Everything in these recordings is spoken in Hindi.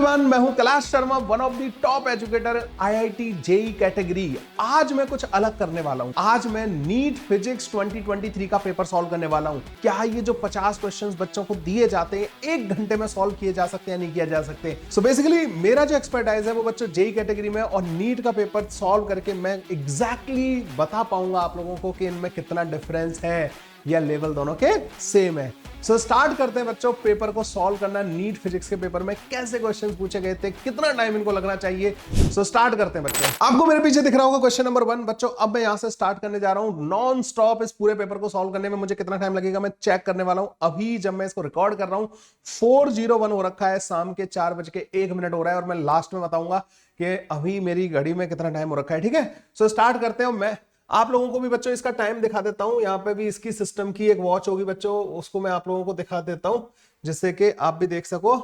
एवरीवन, मैं हूं Kailash Sharma, one of the top educator IIT JEE category. आज मैं कुछ अलग करने वाला हूं। आज मैं नीट फिजिक्स 2023 का पेपर सॉल्व करने वाला हूं। क्या ये जो 50 क्वेश्चंस बच्चों को दिए जाते हैं 1 घंटे में सॉल्व किए जा सकते हैं या नहीं किया जा सकते? सो बेसिकली मेरा जो एक्सपर्टाइज है वो बच्चों जेई कैटेगरी में और नीट का पेपर सॉल्व करके मैं एग्जैक्टली बता पाऊंगा आप लोगों को कि इनमें कितना डिफरेंस है या लेवल दोनों के सेम है। सो स्टार्ट करते हैं बच्चों पेपर को सॉल्व करना। नीट फिजिक्स के पेपर में कैसे क्वेश्चंस पूछे गए थे, कितना टाइम इनको लगना चाहिए। सो स्टार्ट करते हैं बच्चों। आपको मेरे पीछे दिख रहा होगा क्वेश्चन नंबर 1 बच्चों। अब मैं यहां से स्टार्ट करने जा रहा हूं नॉन स्टॉप। इस पूरे पेपर को सॉल्व करने में मुझे कितना टाइम लगेगा मैं चेक करने वाला हूं। अभी जब मैं इसको रिकॉर्ड कर रहा हूं 4:01 हो रखा है, शाम के 4:01 हो रहा है और मैं लास्ट में बताऊंगा कि अभी मेरी घड़ी में कितना टाइम हो रखा है। ठीक है, सो स्टार्ट करते हैं। मैं आप लोगों को भी बच्चों इसका टाइम दिखा देता हूं। यहाँ पे भी इसकी सिस्टम की एक वॉच होगी बच्चों, उसको मैं आप लोगों को दिखा देता हूं जिससे कि आप भी देख सको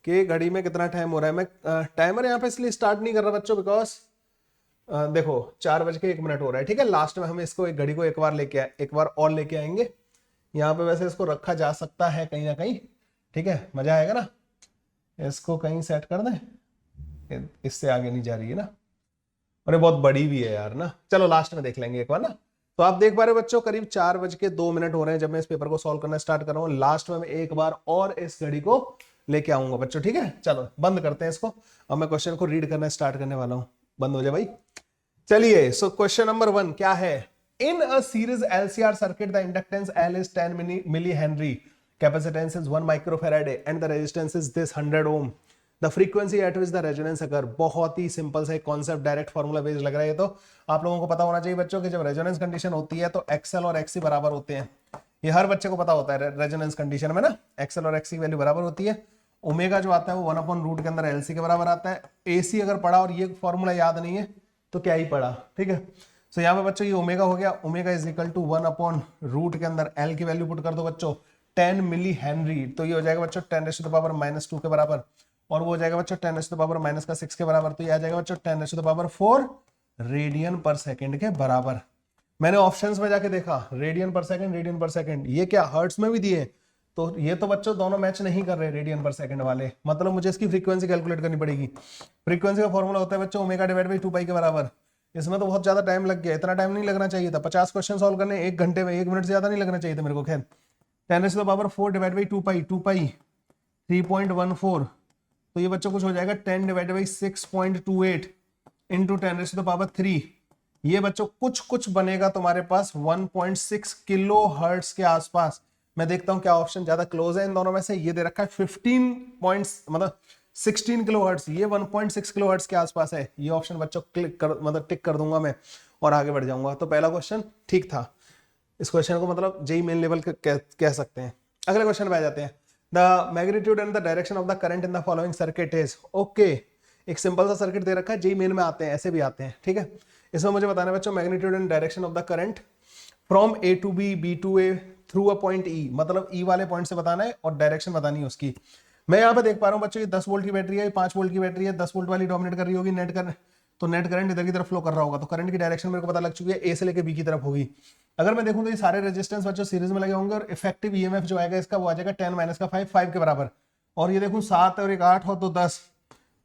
कि घड़ी में कितना टाइम हो रहा है। मैं टाइमर यहाँ पे इसलिए स्टार्ट नहीं कर रहा बच्चों बिकॉज देखो 4:01 हो रहा है। ठीक है, लास्ट में हम इसको एक घड़ी को एक बार और लेके आएंगे। यहाँ पे वैसे इसको रखा जा सकता है कहीं ना कहीं। ठीक है, मजा आएगा ना। इसको कहीं सेट कर दें, इससे आगे नहीं जा रही है ना, और बहुत बड़ी भी है यार ना। चलो लास्ट में देख लेंगे एक बार ना। तो आप देख पा रहे हो बच्चों करीब 4:02 हो रहे हैं जब मैं इस पेपर को सॉल्व करना स्टार्ट कर रहा हूँ। लास्ट में मैं एक बार और इस घड़ी को लेके आऊंगा बच्चों। ठीक है, चलो बंद करते हैं इसको। अब मैं क्वेश्चन को रीड करना स्टार्ट करने वाला हूँ। बंद हो जाए भाई। चलिए, सो क्वेश्चन नंबर 1 क्या है। In a series LCR circuit the inductance L is 10 milli henry, capacitance is 1 microfarad and the resistance is this 100 ohm. The frequency at which the resonance अगर। बहुत ही सिंपल सा कॉन्सेप्ट, डायरेक्ट फॉर्मूला बेस्ड लग रहा है। तो आप लोगों को पता होना चाहिए बच्चों कि जब रेजोनेंस कंडीशन होती है तो एक्सएल और एक्सी बराबर होते हैं। ये हर बच्चे को पता होता है रेजोनेंस कंडीशन में ना, एक्सएल और एक्सी की वैल्यू बराबर होती है। ओमेगा जो आता है वो 1/रूट के अंदर एलसी के बराबर आता है। एसी अगर पढ़ा और ये फॉर्मूला याद नहीं है तो क्या ही पढ़ा। ठीक है, सो यहाँ पे बच्चों ये ओमेगा हो गया। ओमेगा इज इक्वल टू 1/रूट के अंदर एल की वैल्यू पुट कर दो बच्चों 10 मिली हेनरी। तो ये हो जाएगा बच्चों 10⁻⁻² के बराबर, और वो हो जाएगा बच्चों 10⁻⁻⁶ के बराबर। तो ये आ जाएगा बच्चों 10⁴ रेडियन पर सेकंड के बराबर। मैंने ऑप्शंस में जाके देखा रेडियन पर सेकंड, ये क्या हर्ट्ज में भी दिए। तो ये तो बच्चों दोनों मैच नहीं कर रहे रेडियन पर सेकंड वाले, मतलब मुझे इसकी फ्रीक्वेंसी कैलकुलेट करनी पड़ेगी। फ्रीक्वेंसी का फॉर्मूला होता है बच्चों ω/2π के बराबर। इसमें तो बहुत ज्यादा टाइम लग गया, इतना टाइम नहीं लगना चाहिए था। 50 क्वेश्चन सॉल्व करने 1 घंटे में 1 मिनट से ज्यादा नहीं लगना चाहिए था मेरे को। खैर 10⁻⁴/2π 2π 3.14, तो ये बच्चों कुछ हो जाएगा 10/6.28 इंटू 10⁻3। ये बच्चों कुछ बनेगा तुम्हारे पास 1.6 किलो हर्ट्ज के आसपास। मैं देखता हूं क्या ऑप्शन ज्यादा क्लोज है इन दोनों में से। ये दे रखा है 15 पॉइंट्स मतलब 16 किलो हर्ट्ज, ये 1.6 किलो हर्ट्ज के आसपास है। ये ऑप्शन बच्चों क्लिक कर मतलब टिक कर दूंगा मैं और आगे बढ़ जाऊंगा। तो पहला क्वेश्चन ठीक था। इस क्वेश्चन को मतलब जेई मेन लेवल कह सकते हैं। अगले क्वेश्चन पे आ जाते हैं। The magnitude and the direction of the current in the following circuit is. Okay, एक सिंपल सा सर्किट दे रखा है, जेई मेन में आते हैं, ऐसे भी आते हैं। ठीक है, इसमें मुझे बताना है बच्चों magnitude and direction of the current from A to B, B to A through a point E, मतलब ई वाले पॉइंट से बताना है और डायरेक्शन बतानी है उसकी। मैं यहाँ पे देख पा रहा हूँ बच्चों ये 10 वोल्ट की बैटरी है, 5 वोल्ट की बैटरी है। 10 वोल्ट वाली डोमिनेट कर रही होगी नेट करंट, तो नेट करंट इधर की तरफ फ्लो कर रहा होगा। तो करंट की डायरेक्शन मेरे को पता लग चुकी है, ए से लेके बी की तरफ होगी। अगर मैं देखूं तो ये सारे रेजिस्टेंस बच्चों सीरीज में लगे होंगे और इफेक्टिव ईएमएफ जो आएगा इसका वो आ जाएगा 10 - 5 के बराबर। और ये देखूं 7 और 1 8 हो तो 10,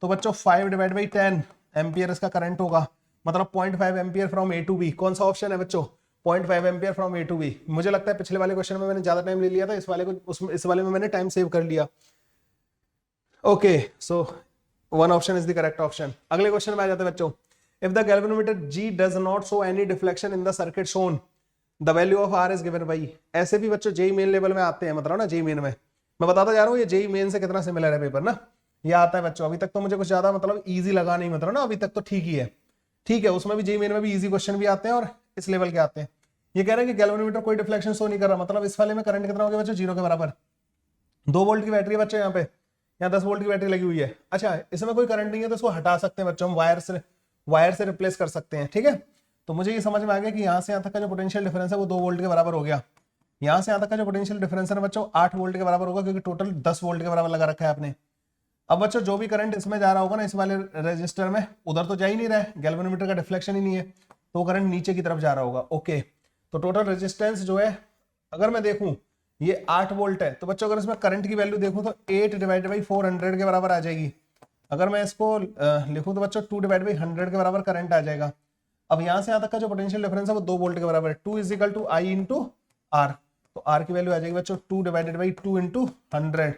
तो बच्चों 5/10 एम्पियर इसका करंट होगा, मतलब 0.5 ampere from A to B. कौन सा ऑप्शन है बच्चों? 0.5 ampere from A to B. मुझे लगता है पिछले वाले क्वेश्चन में मैंने ज्यादा टाइम ले लिया था, इस वाले में मैंने टाइम सेव कर लिया। Okay, so 1 option is the correct option. अगले क्वेश्चन में आ जाते हैं बच्चों। If the galvanometer G does not show any deflection in the circuit shown, the value of R is given by। ऐसे भी बच्चों जेई मेन लेवल में आते हैं, मतलब ना जेई मेन में मैं बताता जा रहा हूँ ये जेई मेन से कितना सिमिलर है पेपर ना। ये आता है बच्चों। अभी तक तो मुझे कुछ ज्यादा मतलब इजी लगा नहीं, मतलब ना अभी तक तो ठीक ही है। ठीक है, उसमें भी जेई मेन में भी इजी क्वेश्चन भी आते हैं और इस लेवल के आते हैं। ये कह रहे हैं कि गैल्वेनोमीटर कोई डिफ्लेक्शन शो नहीं कर रहा, मतलब इस वाले में करंट कितना हो गया बच्चों? 0 के बराबर। 2 वोल्ट की बैटरी है बच्चों, यहाँ पे यहाँ 10 वोल्ट की बैटरी लगी हुई है। अच्छा, इसमें कोई करंट नहीं है तो इसको हटा सकते हैं बच्चों, हम वायर से रिप्लेस कर सकते हैं। ठीक है, तो मुझे ये समझ में आ गया कि यहाँ से यहाँ तक का जो पोटेंशियल डिफरेंस है वो 2 वोल्ट के बराबर हो गया। यहाँ से यहाँ तक का जो पोटेंशियल डिफरेंस है बच्चों 8 वोल्ट के बराबर होगा, क्योंकि टोटल 10 वोल्ट के बराबर लगा रखा है आपने। अब बच्चों जो भी करंट इसमें जा रहा होगा ना इस वाले रेजिस्टर में, उधर तो जा ही नहीं रहा है, गैल्वेनोमीटर का डिफ्लेक्शन ही नहीं है, तो करंट नीचे की तरफ जा रहा होगा। ओके, तो टोटल रेजिस्टेंस जो है अगर मैं देखूं ये 8 वोल्ट है, तो बच्चों अगर इसमें करंट की वैल्यू देखूं तो 8/400 के बराबर आ जाएगी। अगर मैं इसको लिखूं तो बच्चों 2 डिवाइड बाई 100 के बराबर करंट आ जाएगा। अब यहां से यहां तक का जो पोटेंशियल डिफरेंस है वो 2 वोल्ट के बराबर है। 2 is equal to I into R, तो आर की वैल्यू आ जाएगी बच्चों 2 डिवाइडेड बाई 2 इंटू 100।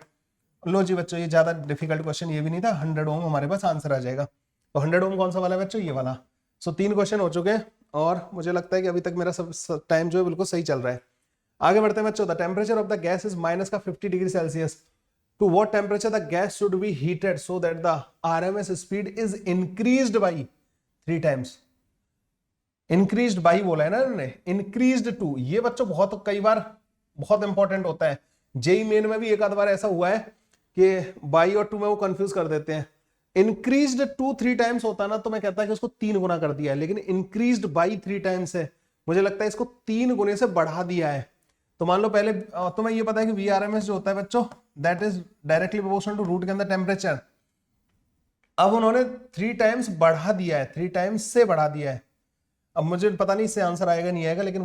लो जी बच्चों, ये ज्यादा डिफिकल्ट क्वेश्चन ये भी नहीं था, 100 ओम हमारे पास आंसर आ जाएगा। तो 100 ओम कौन सा वाला है बच्चों? ये वाला। सो 3 क्वेश्चन हो चुके हैं और मुझे लगता है कि अभी तक मेरा सब टाइम जो है बिल्कुल सही चल रहा है। आगे बढ़ते हैं बच्चों। The temperature of the gas is minus का 50 degree Celsius. To what temperature the gas should be heated so that the RMS speed is increased by 3 times. Increased by बोला है ना इन्होंने, इंक्रीज्ड टू। ये बच्चों बहुत कई बार बहुत इंपॉर्टेंट होता है। जेई मेन में भी एक आध बार ऐसा हुआ है कि बाई और टू में वो कंफ्यूज कर देते हैं। इंक्रीज्ड टू 3 टाइम्स होता ना तो मैं कहता कि उसको 3 गुना कर दिया है, लेकिन इंक्रीज्ड बाई 3 टाइम्स है, मुझे लगता है इसको 3 गुने से बढ़ा दिया है। तो मान लो पहले तुम्हें ये पता है कि वीआरएमएस जो होता है बच्चों that is directly proportional to root के अंदर टेम्परेचर। अब उन्होंने 3 टाइम्स बढ़ा दिया है, 3 टाइम्स से बढ़ा दिया है। अब मुझे पता नहीं इससे आंसर आएगा नहीं आएगा, लेकिन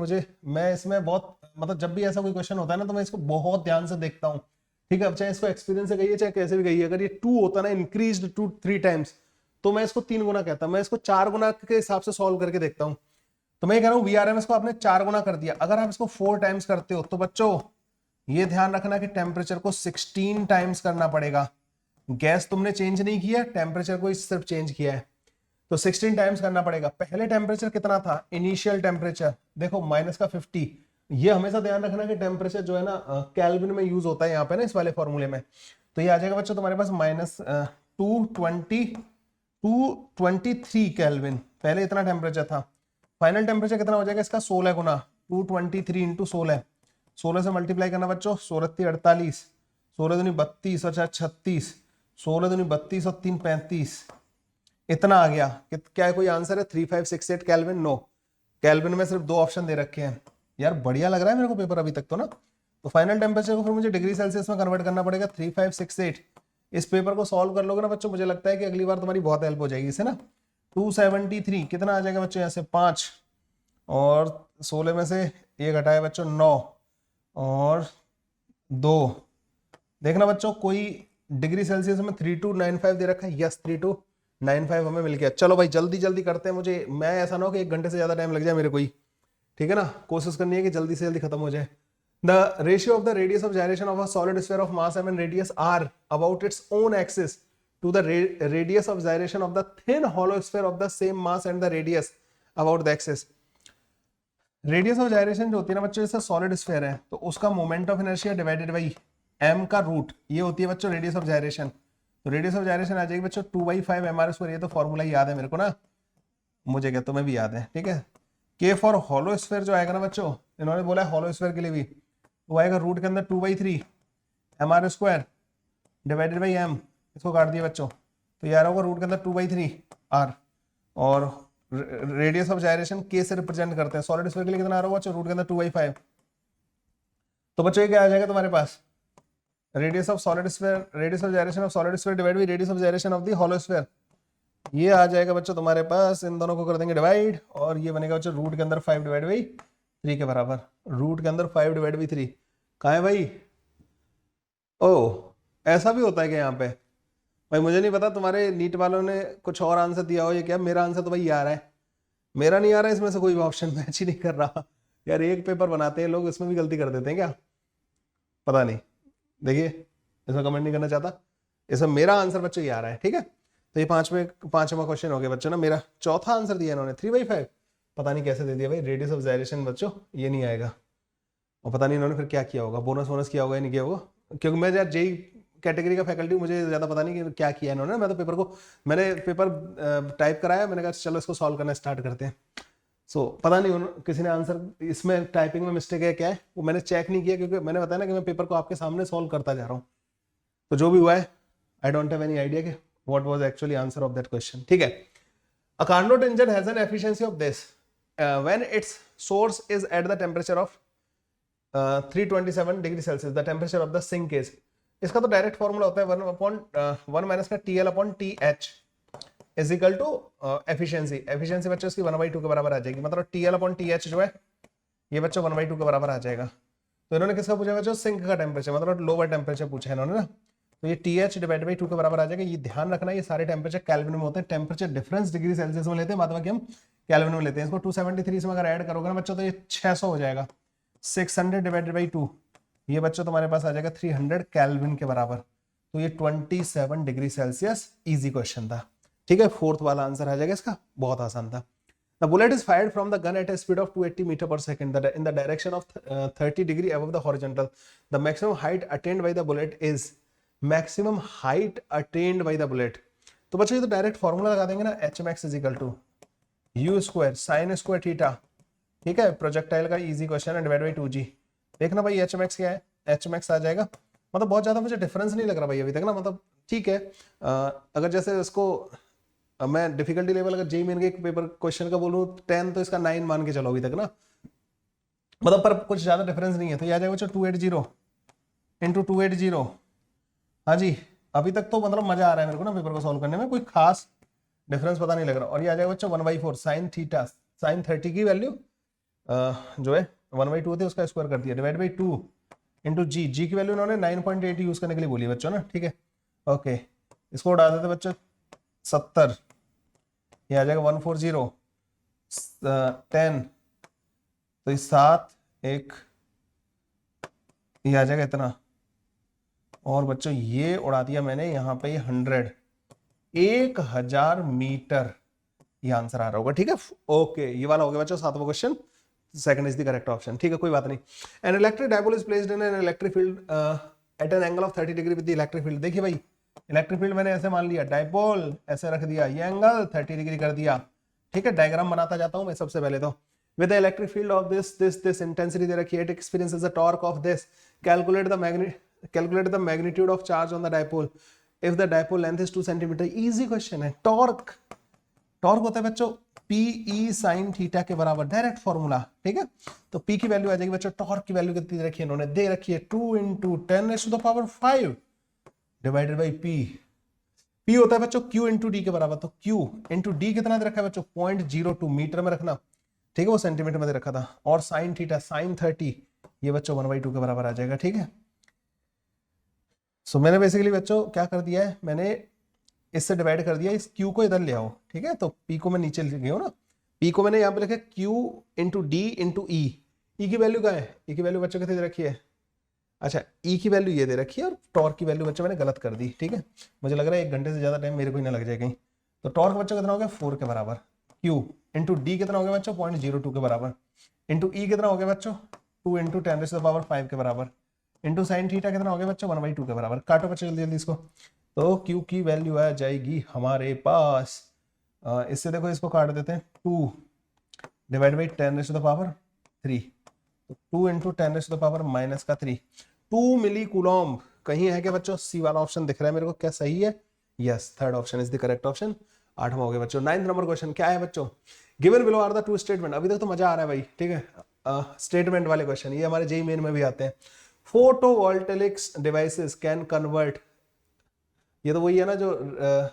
मैं इसमें बहुत मतलब जब भी ऐसा कोई क्वेश्चन होता है ना तो मैं इसको बहुत ध्यान से देखता हूँ। ठीक है, अब चाहे इसको एक्सपीरियंस से गई है चाहे कैसे भी गई है, अगर ये 2 होता ना इंक्रीज्ड टू 3 टाइम्स तो मैं इसको 3 गुना कहता, मैं इसको 4 गुना के हिसाब से सॉल्व करके देखता हूँ। तो मैं कह रहा हूँ वीआरएमएस को आपने 4 गुना कर दिया, अगर आप इसको 4 टाइम्स करते हो तो बच्चों ये ध्यान रखना कि टेम्परेचर को 16 टाइम्स करना पड़ेगा। गैस तुमने चेंज नहीं किया, टेम्परेचर को सिर्फ चेंज किया है, तो 16 टाइम्स करना पड़ेगा। पहले टेम्परेचर कितना था? इनिशियल टेम्परेचर देखो माइनस का 50। ये हमेशा ध्यान रखना कि टेम्परेचर जो है ना केल्विन में यूज होता है यहाँ पे ना इस वाले फॉर्मूले में। तो ये आ जाएगा बच्चों तुम्हारे पास माइनस 223 केल्विन। पहले इतना टेम्परेचर था। फाइनल टेम्परेचर कितना हो जाएगा इसका? 16 गुना 223 इंटू 16। 16 से मल्टीप्लाई करना बच्चों, 16 48, 16 दूनी 32 और 4 36, 16 दूनी 32 और 3 35, इतना आ गया। क्या कोई आंसर है 3568 केल्विन? नो, केल्विन में सिर्फ 2 ऑप्शन दे रखे हैं। यार बढ़िया लग रहा है मेरे को पेपर अभी तक तो ना। तो फाइनल टेम्परेचर को फिर मुझे डिग्री सेल्सियस में कन्वर्ट करना पड़ेगा 3568। इस पेपर को सॉल्व कर लोगे ना बच्चों, मुझे लगता है कि अगली बार तुम्हारी बहुत हेल्प हो जाएगी इससे ना। 273 कितना आ जाएगा बच्चों? यहाँ से 5 और 16 में से ये घटाए बच्चों 9 और 2। देखना बच्चों कोई डिग्री सेल्सियस में 3295 दे रखा है। यस 3295 हमें मिल गया। चलो भाई जल्दी जल्दी करते हैं, मुझे मैं ऐसा ना हो कि 1 घंटे से ज्यादा टाइम लग जाए मेरे को ही। ठीक है ना, कोशिश करनी है कि जल्दी से जल्दी खत्म हो जाए। The ratio of the radius of gyration of a solid sphere of mass m and radius r about its own axis to the radius of gyration of the thin hollow sphere of the same mass and the radius about the axis। Radius of gyration जो होती है ना बच्चों, जैसे सॉलिड स्फीयर है तो उसका moment of inertia divided by m का रूट, ये होती है बच्चों रेडियस ऑफ gyration। तो रेडियस ऑफ gyration आ जाएगी बच्चों 2/5 mr²। ये तो फॉर्मूला याद है मेरे को ना, मुझे क्या तुम्हें भी याद है। ठीक है, के फॉर हॉलो स्फीयर जो आएगा ना बच्चों, इन्होंने बोला है हॉलो स्फीयर के लिए भी, वो आएगा रूट के अंदर 2/3 mr² डिवाइडेड बाई m। इसको काट दिया बच्चों तो यार होगा रूट के अंदर 2/3 r। और रेडियस ऑफ gyration k से रिप्रेजेंट करते हैं। सॉलिड स्फीयर के लिए कितना आ रहा होगा बच्चों? रूट के अंदर 2/5। तो बच्चों ये क्या आ जाएगा तुम्हारे पास? Radius of solid sphere, radius of gyration of solid sphere divide by radius of gyration of the hollow sphere. ये आ जाएगा बच्चों तुम्हारे पास, इन दोनों को कर देंगे डिवाइड और ये बनेगा बच्चों रूट के अंदर 5 डिवाइड बाई 3 के बराबर। रूट के अंदर 5 डिवाइड बाई 3 कहाँ है भाई? ओ ऐसा भी होता है क्या यहाँ पे? भाई मुझे नहीं पता, तुम्हारे नीट वालों ने कुछ और आंसर दिया हो या क्या। मेरा आंसर तो भाई आ रहा है, मेरा नहीं आ रहा है। इसमें से कोई ऑप्शन मैच ही नहीं कर रहा यार। एक पेपर बनाते हैं लोग, इसमें भी गलती कर देते हैं क्या? पता नहीं, देखिए इसमें कमेंट नहीं करना चाहता। इसमें मेरा आंसर बच्चों ये आ रहा है। ठीक है, तो ये पांचवा क्वेश्चन हो गया बच्चों ना। मेरा चौथा आंसर दिया इन्होंने 3/5, पता नहीं कैसे दे दिया भाई। रेडियस ऑफ gyration बच्चों ये नहीं आएगा, और पता नहीं इन्होंने फिर क्या किया होगा, बोनस किया होगा या नहीं किया होगा, क्योंकि मैं यार जेई कैटेगरी का फैकल्टी, मुझे ज्यादा पता नहीं कि क्या किया इन्होंने। मैं तो मैंने पेपर टाइप कराया, मैंने कहा चलो इसको सॉल्व करना स्टार्ट करते हैं। सो पता नहीं किसी ने आंसर इसमें टाइपिंग में मिस्टेक है क्या है, वो मैंने चेक नहीं किया, क्योंकि मैंने बताया ना कि मैं पेपर को आपके सामने सॉल्व करता जा रहा हूँ। तो जो भी हुआ है I don't have any idea कि what was actually answer of that question। ठीक है, a Carnot engine has an efficiency of this when its source is at the temperature of 327 degree Celsius, the temperature of the sink is। इसका तो डायरेक्ट फॉर्मूला होता है 1 माइनस का TL/TH is equal to efficiency. Efficiency बच्चों इसकी 1/2 के बराबर आ जाएगी, मतलब TL/TH जो है ये बच्चों 1/2 के बराबर आ जाएगा। तो इन्होंने किसका पूछा बच्चों? सिंक का टेम्परेचर, मतलब लोअर टेम्परेचर पूछा है इन्होंने ना। तो ये TH डिवाइड बाई 2 के बराबर आ जाएगा। ये ध्यान रखना, ये सारे टेम्परेचर केल्विन में होते हैं, टेम्परेचर डिफरेंस डिग्री सेल्सियस में लेते हैं, बाद में हम केल्विन में लेते हैं। इसको 273 से अगर ऐड करोगे ना बच्चों तो ये 600 हो जाएगा। 600 डिवाइडेड बाई 2, ये बच्चों तुम्हारे पास आ जाएगा 300 केल्विन के बराबर। तो ये 27 डिग्री सेल्सियस इजी क्वेश्चन था। ठीक है, फोर्थ वाला आंसर आ जाएगा इसका, बहुत आसान था। The bullet is fired from the gun at a speed of 280 meter per second in the direction of 30 degree above the horizontal. The maximum height attained by the bullet is maximum height attained by the bullet. तो बच्चों ये तो डायरेक्ट फॉर्मूला लगा देंगे ना, hmax is equal to u square sine square theta. ठीक है, प्रोजेक्टाइल का इजी क्वेश्चन है, डिवाइड बाई 2g। देखना भाई hmax क्या है, hmax आ जाएगा। मतलब बहुत ज्यादा मुझे डिफरेंस नहीं लग रहा भाई अभी तक ना, मतलब ठीक है। अगर जैसे इसको मैं डिफिकल्टी लेवल अगर जेई मेन के पेपर क्वेश्चन का बोलूं 10 तो इसका 9 मान के चलो अभी तक ना, मतलब पर कुछ ज्यादा डिफरेंस नहीं है। तो ये आ जाएगा बच्चों 280 इंटू 280। हाँ जी, अभी तक तो मतलब मजा आ रहा है मेरे को ना पेपर को सॉल्व करने में, कोई खास डिफरेंस पता नहीं लग रहा। और ये आ जाएगा बच्चों 1/4 साइन थीटा, साइन 30 की वैल्यू जो है 1/2 होती है उसका स्क्वायर कर दिया, डिवाइड बाई 2 इंटू जी की वैल्यू उन्होंने 9.8 यूज करने के लिए बोली है बच्चों ना। ठीक है, ओके, इसको उड़ा देते बच्चों 70, ये आ जाएगा 140 10, तो ये 7 1, ये आ जाएगा इतना। और बच्चों ये उड़ा दिया मैंने यहाँ पे 100, 1000 मीटर, ये आंसर आ रहा होगा। ठीक है, ओके, ये वाला हो गया बच्चों 7वां question, second is the correct option. ठीक है, कोई बात नहीं। An electric dipole is placed in an electric field at an angle of 30 degree with the electric field. देखिए भाई, इलेक्ट्रिक फील्ड मैंने ऐसे मान लिया, डायपोल ऐसे रख दिया, ये एंगल 30 डिग्री कर दिया। ठीक है, डायग्राम बनाता जाता हूं मैं सबसे पहले तो। With the electric field of this intensity दे रखी है, it experiences the torque of this, calculate the magnitude of charge on the dipole if the dipole length is 2 centimetre. Easy question है। टॉर्क होता है बच्चों PE साइन थीटा के बराबर, डायरेक्ट फॉर्मूला। ठीक है, तो P की वैल्यू आ जाएगी बच्चों, टॉर्क की वैल्यू कितनी रखी है इन्होंने, दे रखी है 2 इंटू 10⁵ डिवाइडेड बाई P होता है बच्चों Q इंटू डी के बराबर। तो Q इंटू डी कितना दे रखा है बच्चों, 0.02 मीटर में रखना। ठीक है, वो सेंटीमीटर में दे रखा था। और साइन थीटा साइन 30, ये बच्चों 1/2 के बराबर आ जाएगा। ठीक है, सो मैंने बेसिकली बच्चों क्या कर दिया है, मैंने इससे डिवाइड कर दिया, इस Q को इधर ले आओ। ठीक है, तो P को मैं नीचे ले गया हूं ना, P को मैंने यहाँ पे लिखा Q into D into E। E की वैल्यू क्या है, E की वैल्यू बच्चों कितनी दे रखी है, अच्छा E की वैल्यू ये दे रखी है, और टॉर्क की वैल्यू बच्चों मैंने गलत कर दी। ठीक है, मुझे लग रहा है 1 घंटे से ज्यादा टाइम मेरे को ही ना लग जाए कहीं। तो टॉर्क बच्चों कितना हो गया 4 के बराबर, Q इंटू डी कितना हो गया बच्चों 0.02 के बराबर, इंटू E कितना हो गया बच्चों 2 इंटू 10⁵ के बराबर, इंटू साइन थीटा कितना हो गया बच्चों 1/2 के बराबर। काटो बच्चों जल्दी जल्दी इसको। तो Q की वैल्यू आ जाएगी हमारे पास, इससे देखो इसको काट देते हैं, 2 डिवाइड बाई 10⁻3, तो 2 इंटू 10⁻³ 2 मिली कूलॉम्ब। कहीं है क्या बच्चों, सी वाला ऑप्शन दिख रहा है मेरे को, क्या सही है, yes, third option is the correct option. 8वां हो गया बच्चों। 9th नंबर क्वेश्चन क्या है बच्चों, given below are the 2 statement. अभी तक तो मजा आ रहा है भाई। ठीक है, स्टेटमेंट वाले क्वेश्चन ये हमारे जेईई मेन में भी आते हैं। फोटोवोल्टेइक्स डिवाइसेस कैन कन्वर्ट, ये तो वही है ना जो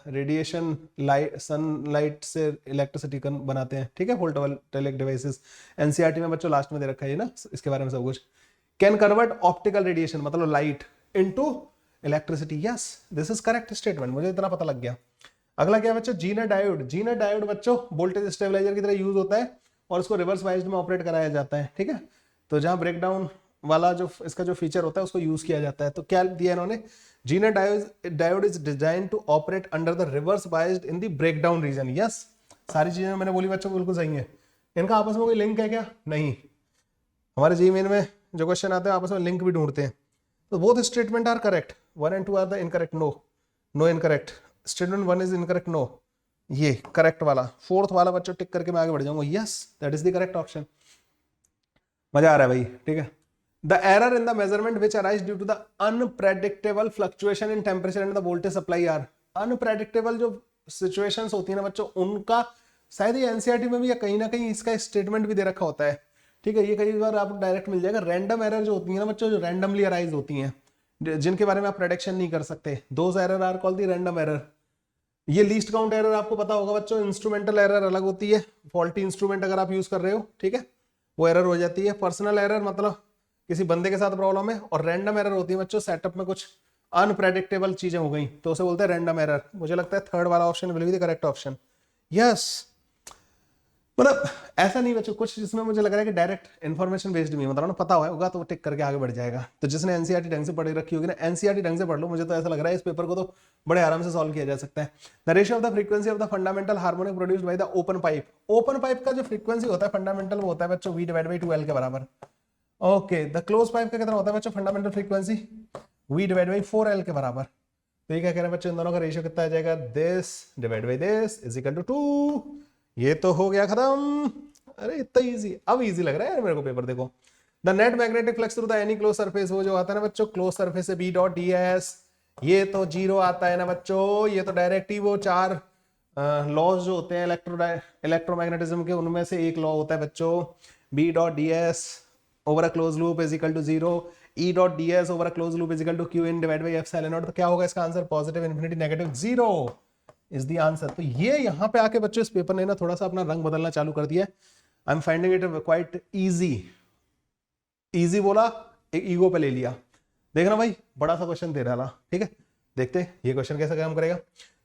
रेडिएशन लाइट सनलाइट से इलेक्ट्रिसिटी बनाते हैं। ठीक है, फोटोवोल्टेइक डिवाइसेस एनसीईआरटी में बच्चों लास्ट में दे रखा है ना इसके बारे में सब कुछ। कैन कन्वर्ट ऑप्टिकल रेडिएशन मतलब light into electricity. Yes, this is correct statement, मुझे इतना पता लग गया। अगला क्या है बच्चों, जीनर डायोड। जीनर डायोड बच्चों वोल्टेज स्टेबलाइजर की तरह यूज होता है और इसको रिवर्स बाइस्ड में ऑपरेट कराया जाता है। ठीक है, तो जहां ब्रेकडाउन वाला जो इसका जो फीचर होता है उसको यूज किया जाता है। तो क्या दिया इन्होंने, Zener diode is design to operate under the reverse biased in the breakdown region. Yes, सारी चीजें मैंने बोली बच्चों बिल्कुल सही है। इनका आपस में कोई लिंक है क्या, नहीं। हमारे जेईई मेन में जो क्वेश्चन आते हैं आपस में लिंक भी ढूंढते हैं। तो both statement are correct, 1 and 2 are the incorrect, no incorrect. Statement 1 is incorrect, no, ये करेक्ट वाला। 4th वाला बच्चों टिक करके मैं आगे बढ़ जाऊंगा। Yes, that is the correct option. मजा आ रहा है भाई। ठीक है, the error in the measurement which arise due to the unpredictable fluctuation in temperature and the voltage supply are, unpredictable जो situations होती है ना बच्चों, उनका शायद ये एनसीईआरटी में भी या कहीं ना कहीं इसका स्टेटमेंट भी दे रखा होता है। ठीक है, ये कई बार आपको डायरेक्ट मिल जाएगा। रैंडम एरर जो होती है ना बच्चों, जो रैंडमली अराइज होती हैं, जिनके बारे में आप प्रेडिक्शन नहीं कर सकते, those error are called the random error. ये लीस्ट काउंट एरर आपको पता होगा बच्चों। इंस्ट्रूमेंटल एरर अलग होती है, फॉल्टी इंस्ट्रूमेंट अगर आप यूज कर रहे हो, ठीक है, वो एरर हो जाती है। पर्सनल एरर मतलब किसी बंदे के साथ प्रॉब्लम है, और रैंडम एरर होती है बच्चों सेटअप में कुछ अनप्रेडिक्टेबल चीजें हो गई तो उसे बोलते हैं रैंडम एरर। मुझे लगता है थर्ड वाला option will be the correct option. Yes, मतलब ऐसा नहीं बच्चों, कुछ जिसमें मुझे लग रहा है कि डायरेक्ट इन्फॉर्मेशन बेस्ड भी मतलब ना पता होगा तो वो टिक करके आगे बढ़ जाएगा। तो जिसने एनसीईआरटी ढंग से पढ़ रखी होगी ना, एनसीईआरटी ढंग से पढ़ लो, मुझे तो ऐसा लग रहा है इस पेपर को तो बड़े आराम से सॉल्व किया जा सकता है। The ratio of the frequency of the fundamental harmonic produced by the open pipe. Open pipe का जो फ्रीक्वेंसी होता है फंडामेंटल वो होता है बच्चों V/2L के बराबर। ओके, द क्लोज पाइप का कितना होता है बच्चों फंडामेंटल फ्रीक्वेंसी? V/4L के बराबर। तो ये क्या कह रहे हैं बच्चों, इन दोनों का रेशियो कितना आ जाएगा? This divide by this is equal to 2। ये तो हो गया खत्म। अरे इतना इजी, अब इजी लग रहा है यार मेरे को पेपर। देखो, the net magnetic flux through the any close surface, वो जो आता है ना बच्चों क्लोज सरफेस से B.ds, ये तो 0 आता है ना बच्चों। ये तो डायरेक्ट ही वो 4 लॉज जो होते हैं इलेक्ट्रोमैग्नेटिज्म के, उनमें से एक लॉ होता है बच्चों, B.ds over a close loop is equal to 0, E.ds over a close loop is equal to Q in divide by epsilon naught. तो क्या होगा इसका answer? Positive infinity negative 0 is the answer. तो ये यहाँ पे आके बच्चों इस पेपर ने ना थोड़ा सा अपना रंग बदलना चालू कर दिया। I am finding it quite easy. Easy बोला, एक ईगो पे ले लिया। देखना भाई, बड़ा सा क्वेश्चन दे डाला, ठीक है। देखते हैं ये क्वेश्चन कैसे काम करेगा।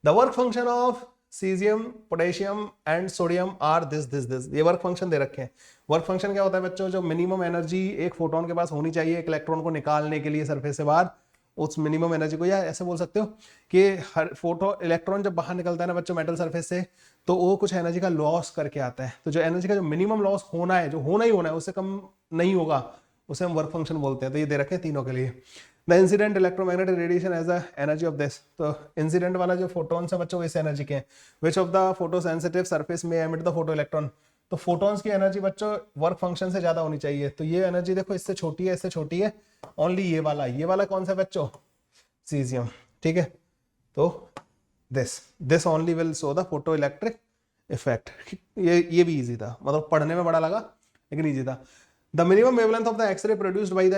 The work function of caesium, potassium and sodium are this. ये वर्क फंक्शन दे रखे हैं। वर्क फंक्शन क्या होता है बच्चों? जो मिनिमम एनर्जी एक फोटोन के पास होनी चाहिए एक इलेक्ट्रॉन को निकालने के लिए सरफेस से बाहर, उस मिनिमम एनर्जी को, या ऐसे बोल सकते हो कि हर फोटो इलेक्ट्रॉन जब बाहर निकलता है ना बच्चों मेटल सरफेस से, तो वो कुछ एनर्जी का लॉस करके आता है। तो जो एनर्जी का जो मिनिमम लॉस होना है, जो होना ही होना है, उससे कम नहीं होगा, उसे हम वर्क फंक्शन बोलते हैं। तो ये दे रखे हैं तीनों के लिए। The incident electromagnetic radiation as the energy of this. तो इंसिडेंट वाला जो फोटोन्स है बच्चों इस एनर्जी के हैं। Which of the photo sensitive surface में एमिट द फोटो इलेक्ट्रॉन। तो फोटोन्स की एनर्जी बच्चों वर्क फंक्शन से ज्यादा होनी चाहिए। तो ये एनर्जी देखो इससे छोटी है, इससे छोटी है। ओनली ये वाला कौन सा बच्चों? सीजियम, ठीक है। तो this only will show the photo electric effect. ये भी इजी था, मतलब पढ़ने में बड़ा लगा लेकिन इजी था। The minimum wavelength of the X ray produced by the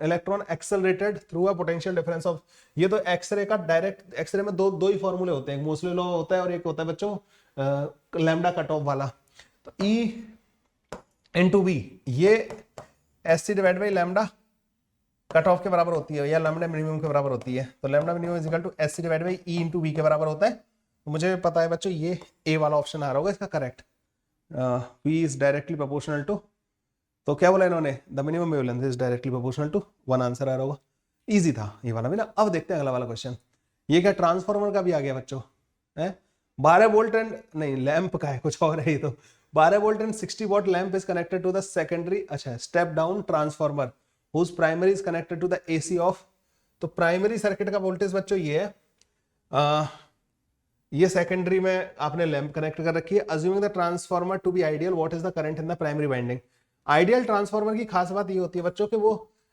electron accelerated through a potential difference of. ये तो एक्सरे का डायरेक्ट, एक्सरे में दो ही फॉर्मूले होते हैं, मोस्टली लॉ होता है और एक होता है बच्चों लैम्डा कट ऑफ वाला। तो E into V, ये SC divide by lambda cut off के बराबर होती है या लैम्डा मिनिमम के बराबर होती है। तो lambda minimum is equal to SC divide by E into V के बराबर होता है। तो मुझे पता है बच्चों ये A वाला ऑप्शन आ रहा होगा इसका correct. V is directly proportional to, तो क्या बोला इन्होंने? The minimum wavelength is directly proportional to 1 answer आ रहा होगा। इजी था ये वाला भी ना। अब देखते हैं अगला वाला क्वेश्चन। ये क्या ट्रांसफार्मर का भी आ गया बच्चों है। 12 वोल्ट एंड नहीं, लैंप का है, कुछ और है ये तो। 12 volt and 60 watt lamp is connected to the secondary, अच्छा step down transformer whose primary is connected to the AC off. तो प्राइमरी सर्किट का वोल्टेज बच्चों ये है, ये सेकेंडरी में आपने लैंप कनेक्ट कर रखी है। Assuming the transformer to be ideal, what is the current in the primary winding. Ideal transformer की खास बात ये होती है बच्चों कि वो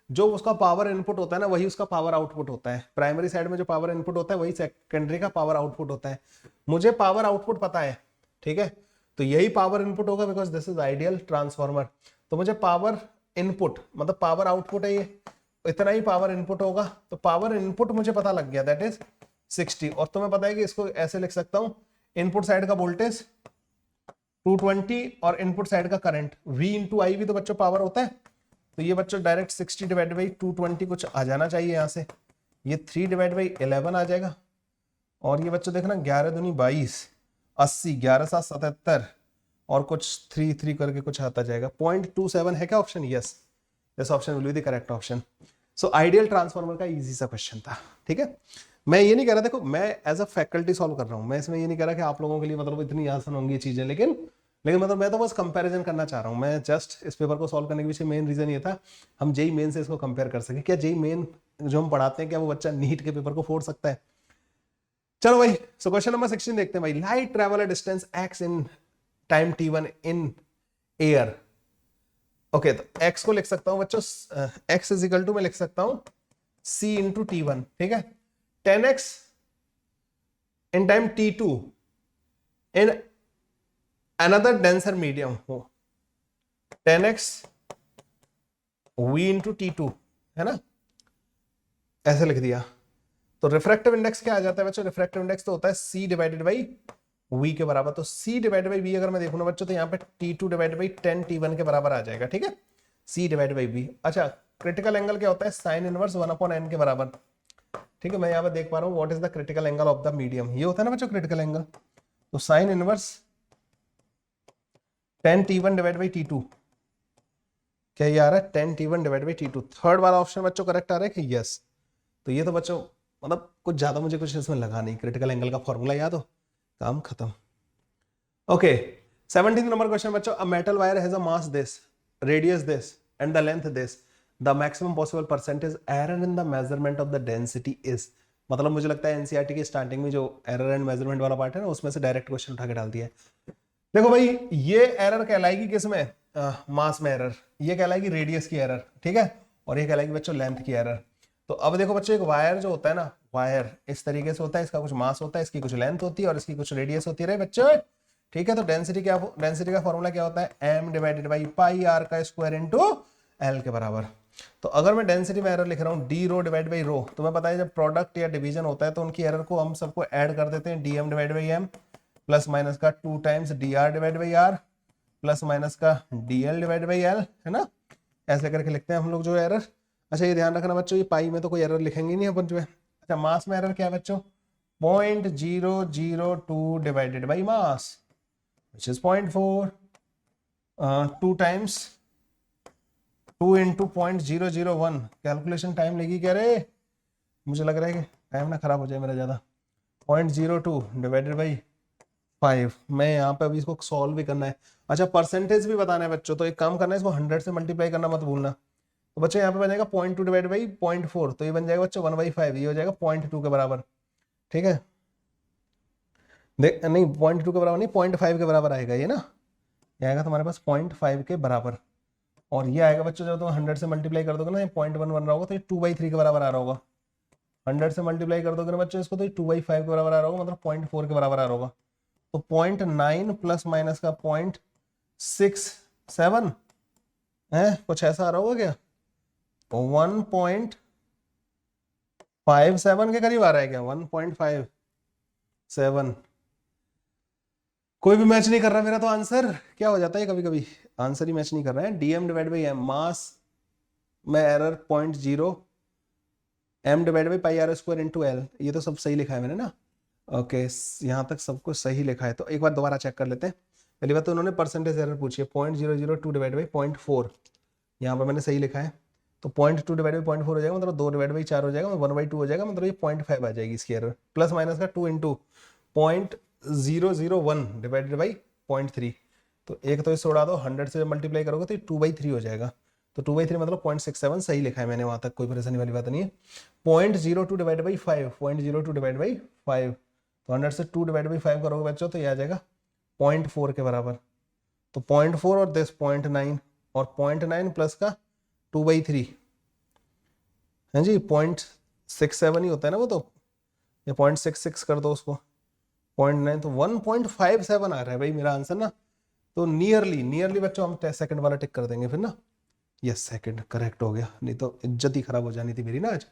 जो उसका पावर इनपुट होता है ना वही उसका पावर आउटपुट होता है। प्राइमरी साइड में जो पावर इनपुट होता है वही सेकेंडरी का पावर आउटपुट होता है। मुझे पावर आउटपुट पता है, ठीक है, तो यही पावर इनपुट होगा because this is ideal transformer. तो मुझे पावर इनपुट मतलब पावर आउटपुट है, ये इतना ही पावर इनपुट होगा। तो पावर इनपुट मुझे पता लग गया, दैट इज 60। और तुम्हें पता है कि इसको ऐसे लिख सकता हूं, इनपुट साइड का वोल्टेज 220 और इनपुट साइड का करंट V इंटू आई भी तो बच्चों पावर होता है। तो ये बच्चों डायरेक्ट 60 डिवाइड बाई 220 कुछ आ जाना चाहिए यहाँ से। ये 3 डिवाइड बाई 11 आ जाएगा। और ये बच्चों देखना 11 दूनी 22, 80, 11 7 77 और कुछ 3 करके कुछ आता जाएगा। 0.27 है क्या option? Yes, this option will be the correct option. So ideal transformer का इजी सा क्वेश्चन था, ठीक है। मैं ये नहीं कह रहा, देखो मैं एज अ फैकल्टी सॉल्व कर रहा हूँ, मैं इसमें ये नहीं कह रहा कि आप लोगों के लिए मतलब इतनी आसान होंगी ये चीजें, लेकिन मतलब मैं तो बस कंपैरिजन करना चाह रहा हूँ। मैं जस्ट इस पेपर को सॉल्व करने के पीछे मेन रीजन ये था हम जेई मेन से इसको कंपेयर कर सके। क्या जेई मेन जो हम पढ़ाते हैं क्या वो बच्चा नीट के पेपर को फोड़ सकता है? चलो भाई, सो क्वेश्चन नंबर 16 देखते हैं भाई। Light travel a distance x in time t1 in air. Okay, तो x को लिख सकता हूं बच्चों, x इज इक्वल टू मैं लिख सकता हूं c इंटू t1, ठीक है। 10x in time t2 in another denser medium हो 10x v into t2 है ना, ऐसे लिख दिया। तो रिफ्रैक्टिव इंडेक्स क्या आ जाता है बच्चों? रिफ्रैक्टिव इंडेक्स तो होता है c डिवाइडेड बाई v के बराबर। तो c डिवाइडेड बाई v अगर मैं देखूं ना बच्चों तो यहाँ पे t2 डिवाइडेड बाई 10 t1 के बराबर आ जाएगा, ठीक है, c डिवाइडेड बाई v। अच्छा, क्रिटिकल एंगल क्या होता है? साइन इनवर्स 1/n के बराबर। ठीक है, मैं यहाँ पे देख पा रहा हूँ what is the critical angle of the medium, ये होता है ना बच्चों क्रिटिकल एंगल। तो sine inverse tan t1 divide by t2, क्या ये आ रहा है tan t1 divide by t2। Third वाला ऑप्शन बच्चों करेक्ट आ रहा है कि यस। तो ये तो बच्चों मतलब कुछ ज्यादा मुझे कुछ इसमें लगा नहीं, क्रिटिकल एंगल का फॉर्मूला याद हो, काम खत्म। ओके 17th नंबर क्वेश्चन बच्चों, a metal wire has a mass this, radius this and the length this, the maximum possible percentage error in the measurement of the density is. मतलब मुझे लगता है एनसीईआरटी की स्टार्टिंग में जो एरर एंड मेजरमेंट वाला पार्ट है ना, उसमें से डायरेक्ट क्वेश्चन उठा के डाल दिया है। देखो भाई ये एरर कहलाएगी किसमें, मास में एरर, ये कहलाएगी रेडियस की एरर, ठीक है, और ये कहलाएगी बच्चों लेंथ की एरर। तो अब देखो बच्चों एक वायर जो होता है ना, वायर इस तरीके से होता है, इसका कुछ मास होता है, इसकी कुछ लेंथ होती है और इसकी कुछ रेडियस होती है बच्चों, ठीक है। तो डेंसिटी का फॉर्मूला क्या होता है, m divided by pi r का स्क्वायर इनटू l के बराबर। तो अगर मैं डेंसिटी में एरर लिख रहा हूँ D rho divide by rho, तुम्हें पता है जब प्रोडक्ट या डिवीजन होता है तो उनकी एरर को हम सबको ऐड कर देते हैं, dm divide by m plus minus का 2 times dr divide by r plus minus का dl डिवाइड बाई l, है ना, ऐसे करके लिखते हैं हम लोग जो एरर। अच्छा ये ध्यान रखना बच्चों, ये पाई में तो कोई एरर लिखेंगे नहीं अपन जो है। अच्छा मास में एरर क्या है बच्चों, 0.002 divided by mass which is 0.4, 2 times 2 into 0.001, calculation time लेगी क्या रे, मुझे लग रहा है कि टाइम ना खराब हो जाए मेरा ज़्यादा। 0.02 डिवाइडेड बाई 5, मैं यहाँ पे अभी इसको सॉल्व भी करना है। अच्छा परसेंटेज भी बताना है बच्चों, तो एक काम करना है, इसको 100 से मल्टीप्लाई करना मत भूलना। तो बच्चों यहाँ पे बनेगा 0.2 डिवाइड बाई 0.4, तो ये बन जाएगा बच्चों 1/5, ये हो जाएगा 0.2 के बराबर, ठीक है। देख नहीं 0.2 के बराबर नहीं, 0.5 के बराबर आएगा ये ना, ये आएगा तुम्हारे पास 0.5 के बराबर, और ये आएगा बच्चों जब तुम 100 से मल्टीप्लाई कर दोगे ना, 0.1 बन रहा होगा तो ये 2/3 के बराबर आ रहा होगा। 100 से मल्टीप्लाई कर दोगे ना बच्चों इसको, तो ये 2/5 के बराबर आ रहा होगा, मतलब 0.4 के बराबर आ रहा होगा। तो 0.9 प्लस माइनस का 0.67 है, कुछ ऐसा आ रहा होगा क्या, 1.57 के करीब आ रहा है क्या, 1.57। कोई भी मैच नहीं कर रहा मेरा, तो आंसर क्या हो जाता है, कभी कभी आंसर ही मैच नहीं कर रहा है। D M divide by M, mass में error 0.0, m divide by pi R square into l, ये तो सब सही लिखा है मैंने ना। ओके यहाँ तक सब कुछ सही लिखा है, तो एक बार दोबारा चेक कर लेते हैं। पहली बात तो उन्होंने परसेंटेज एरर पूछी है 0.002 डिवाइड बाई 0.4, यहाँ पर मैंने सही लिखा है, तो 0.2 डिवाइड बाई 0.4 हो जाएगा, मतलब 2 डिवाइड बाई 4 हो जाएगा, 1/2 हो जाएगा, मतलब ये 0.5 आ जाएगी इसकी एरर, प्लस माइनस का 2 इंटू 0.001 डिवाइडेड बाई 0.3, तो एक तो इससे उड़ा दो, 100 से मल्टीप्लाई करोगे तो 2/3 हो जाएगा, तो 2/3 मतलब 0.67 सही लिखा है मैंने, वहां तक कोई परेशानी वाली बात नहीं है। 0.02 डिवाइड बाई 5, 0.02 डिवाइड बाई 5, तो 100 से 2 डिवाइड बाई 5 करोगे बच्चों तो ये आ जाएगा 0.4 के बराबर। तो 0.4 और दिस 0.9, और 0.9 प्लस का 2/3 है जी, 0.67 ही होता है ना वो, तो ये 0.66 कर दो उसको, 0.9, तो 1.57 आ रहा है भाई मेरा आंसर ना। तो नियरली बच्चों हम सेकंड वाला टिक कर देंगे फिर ना, यस सेकंड करेक्ट हो गया, नहीं तो इज्जत ही खराब हो जानी थी मेरी ना आज।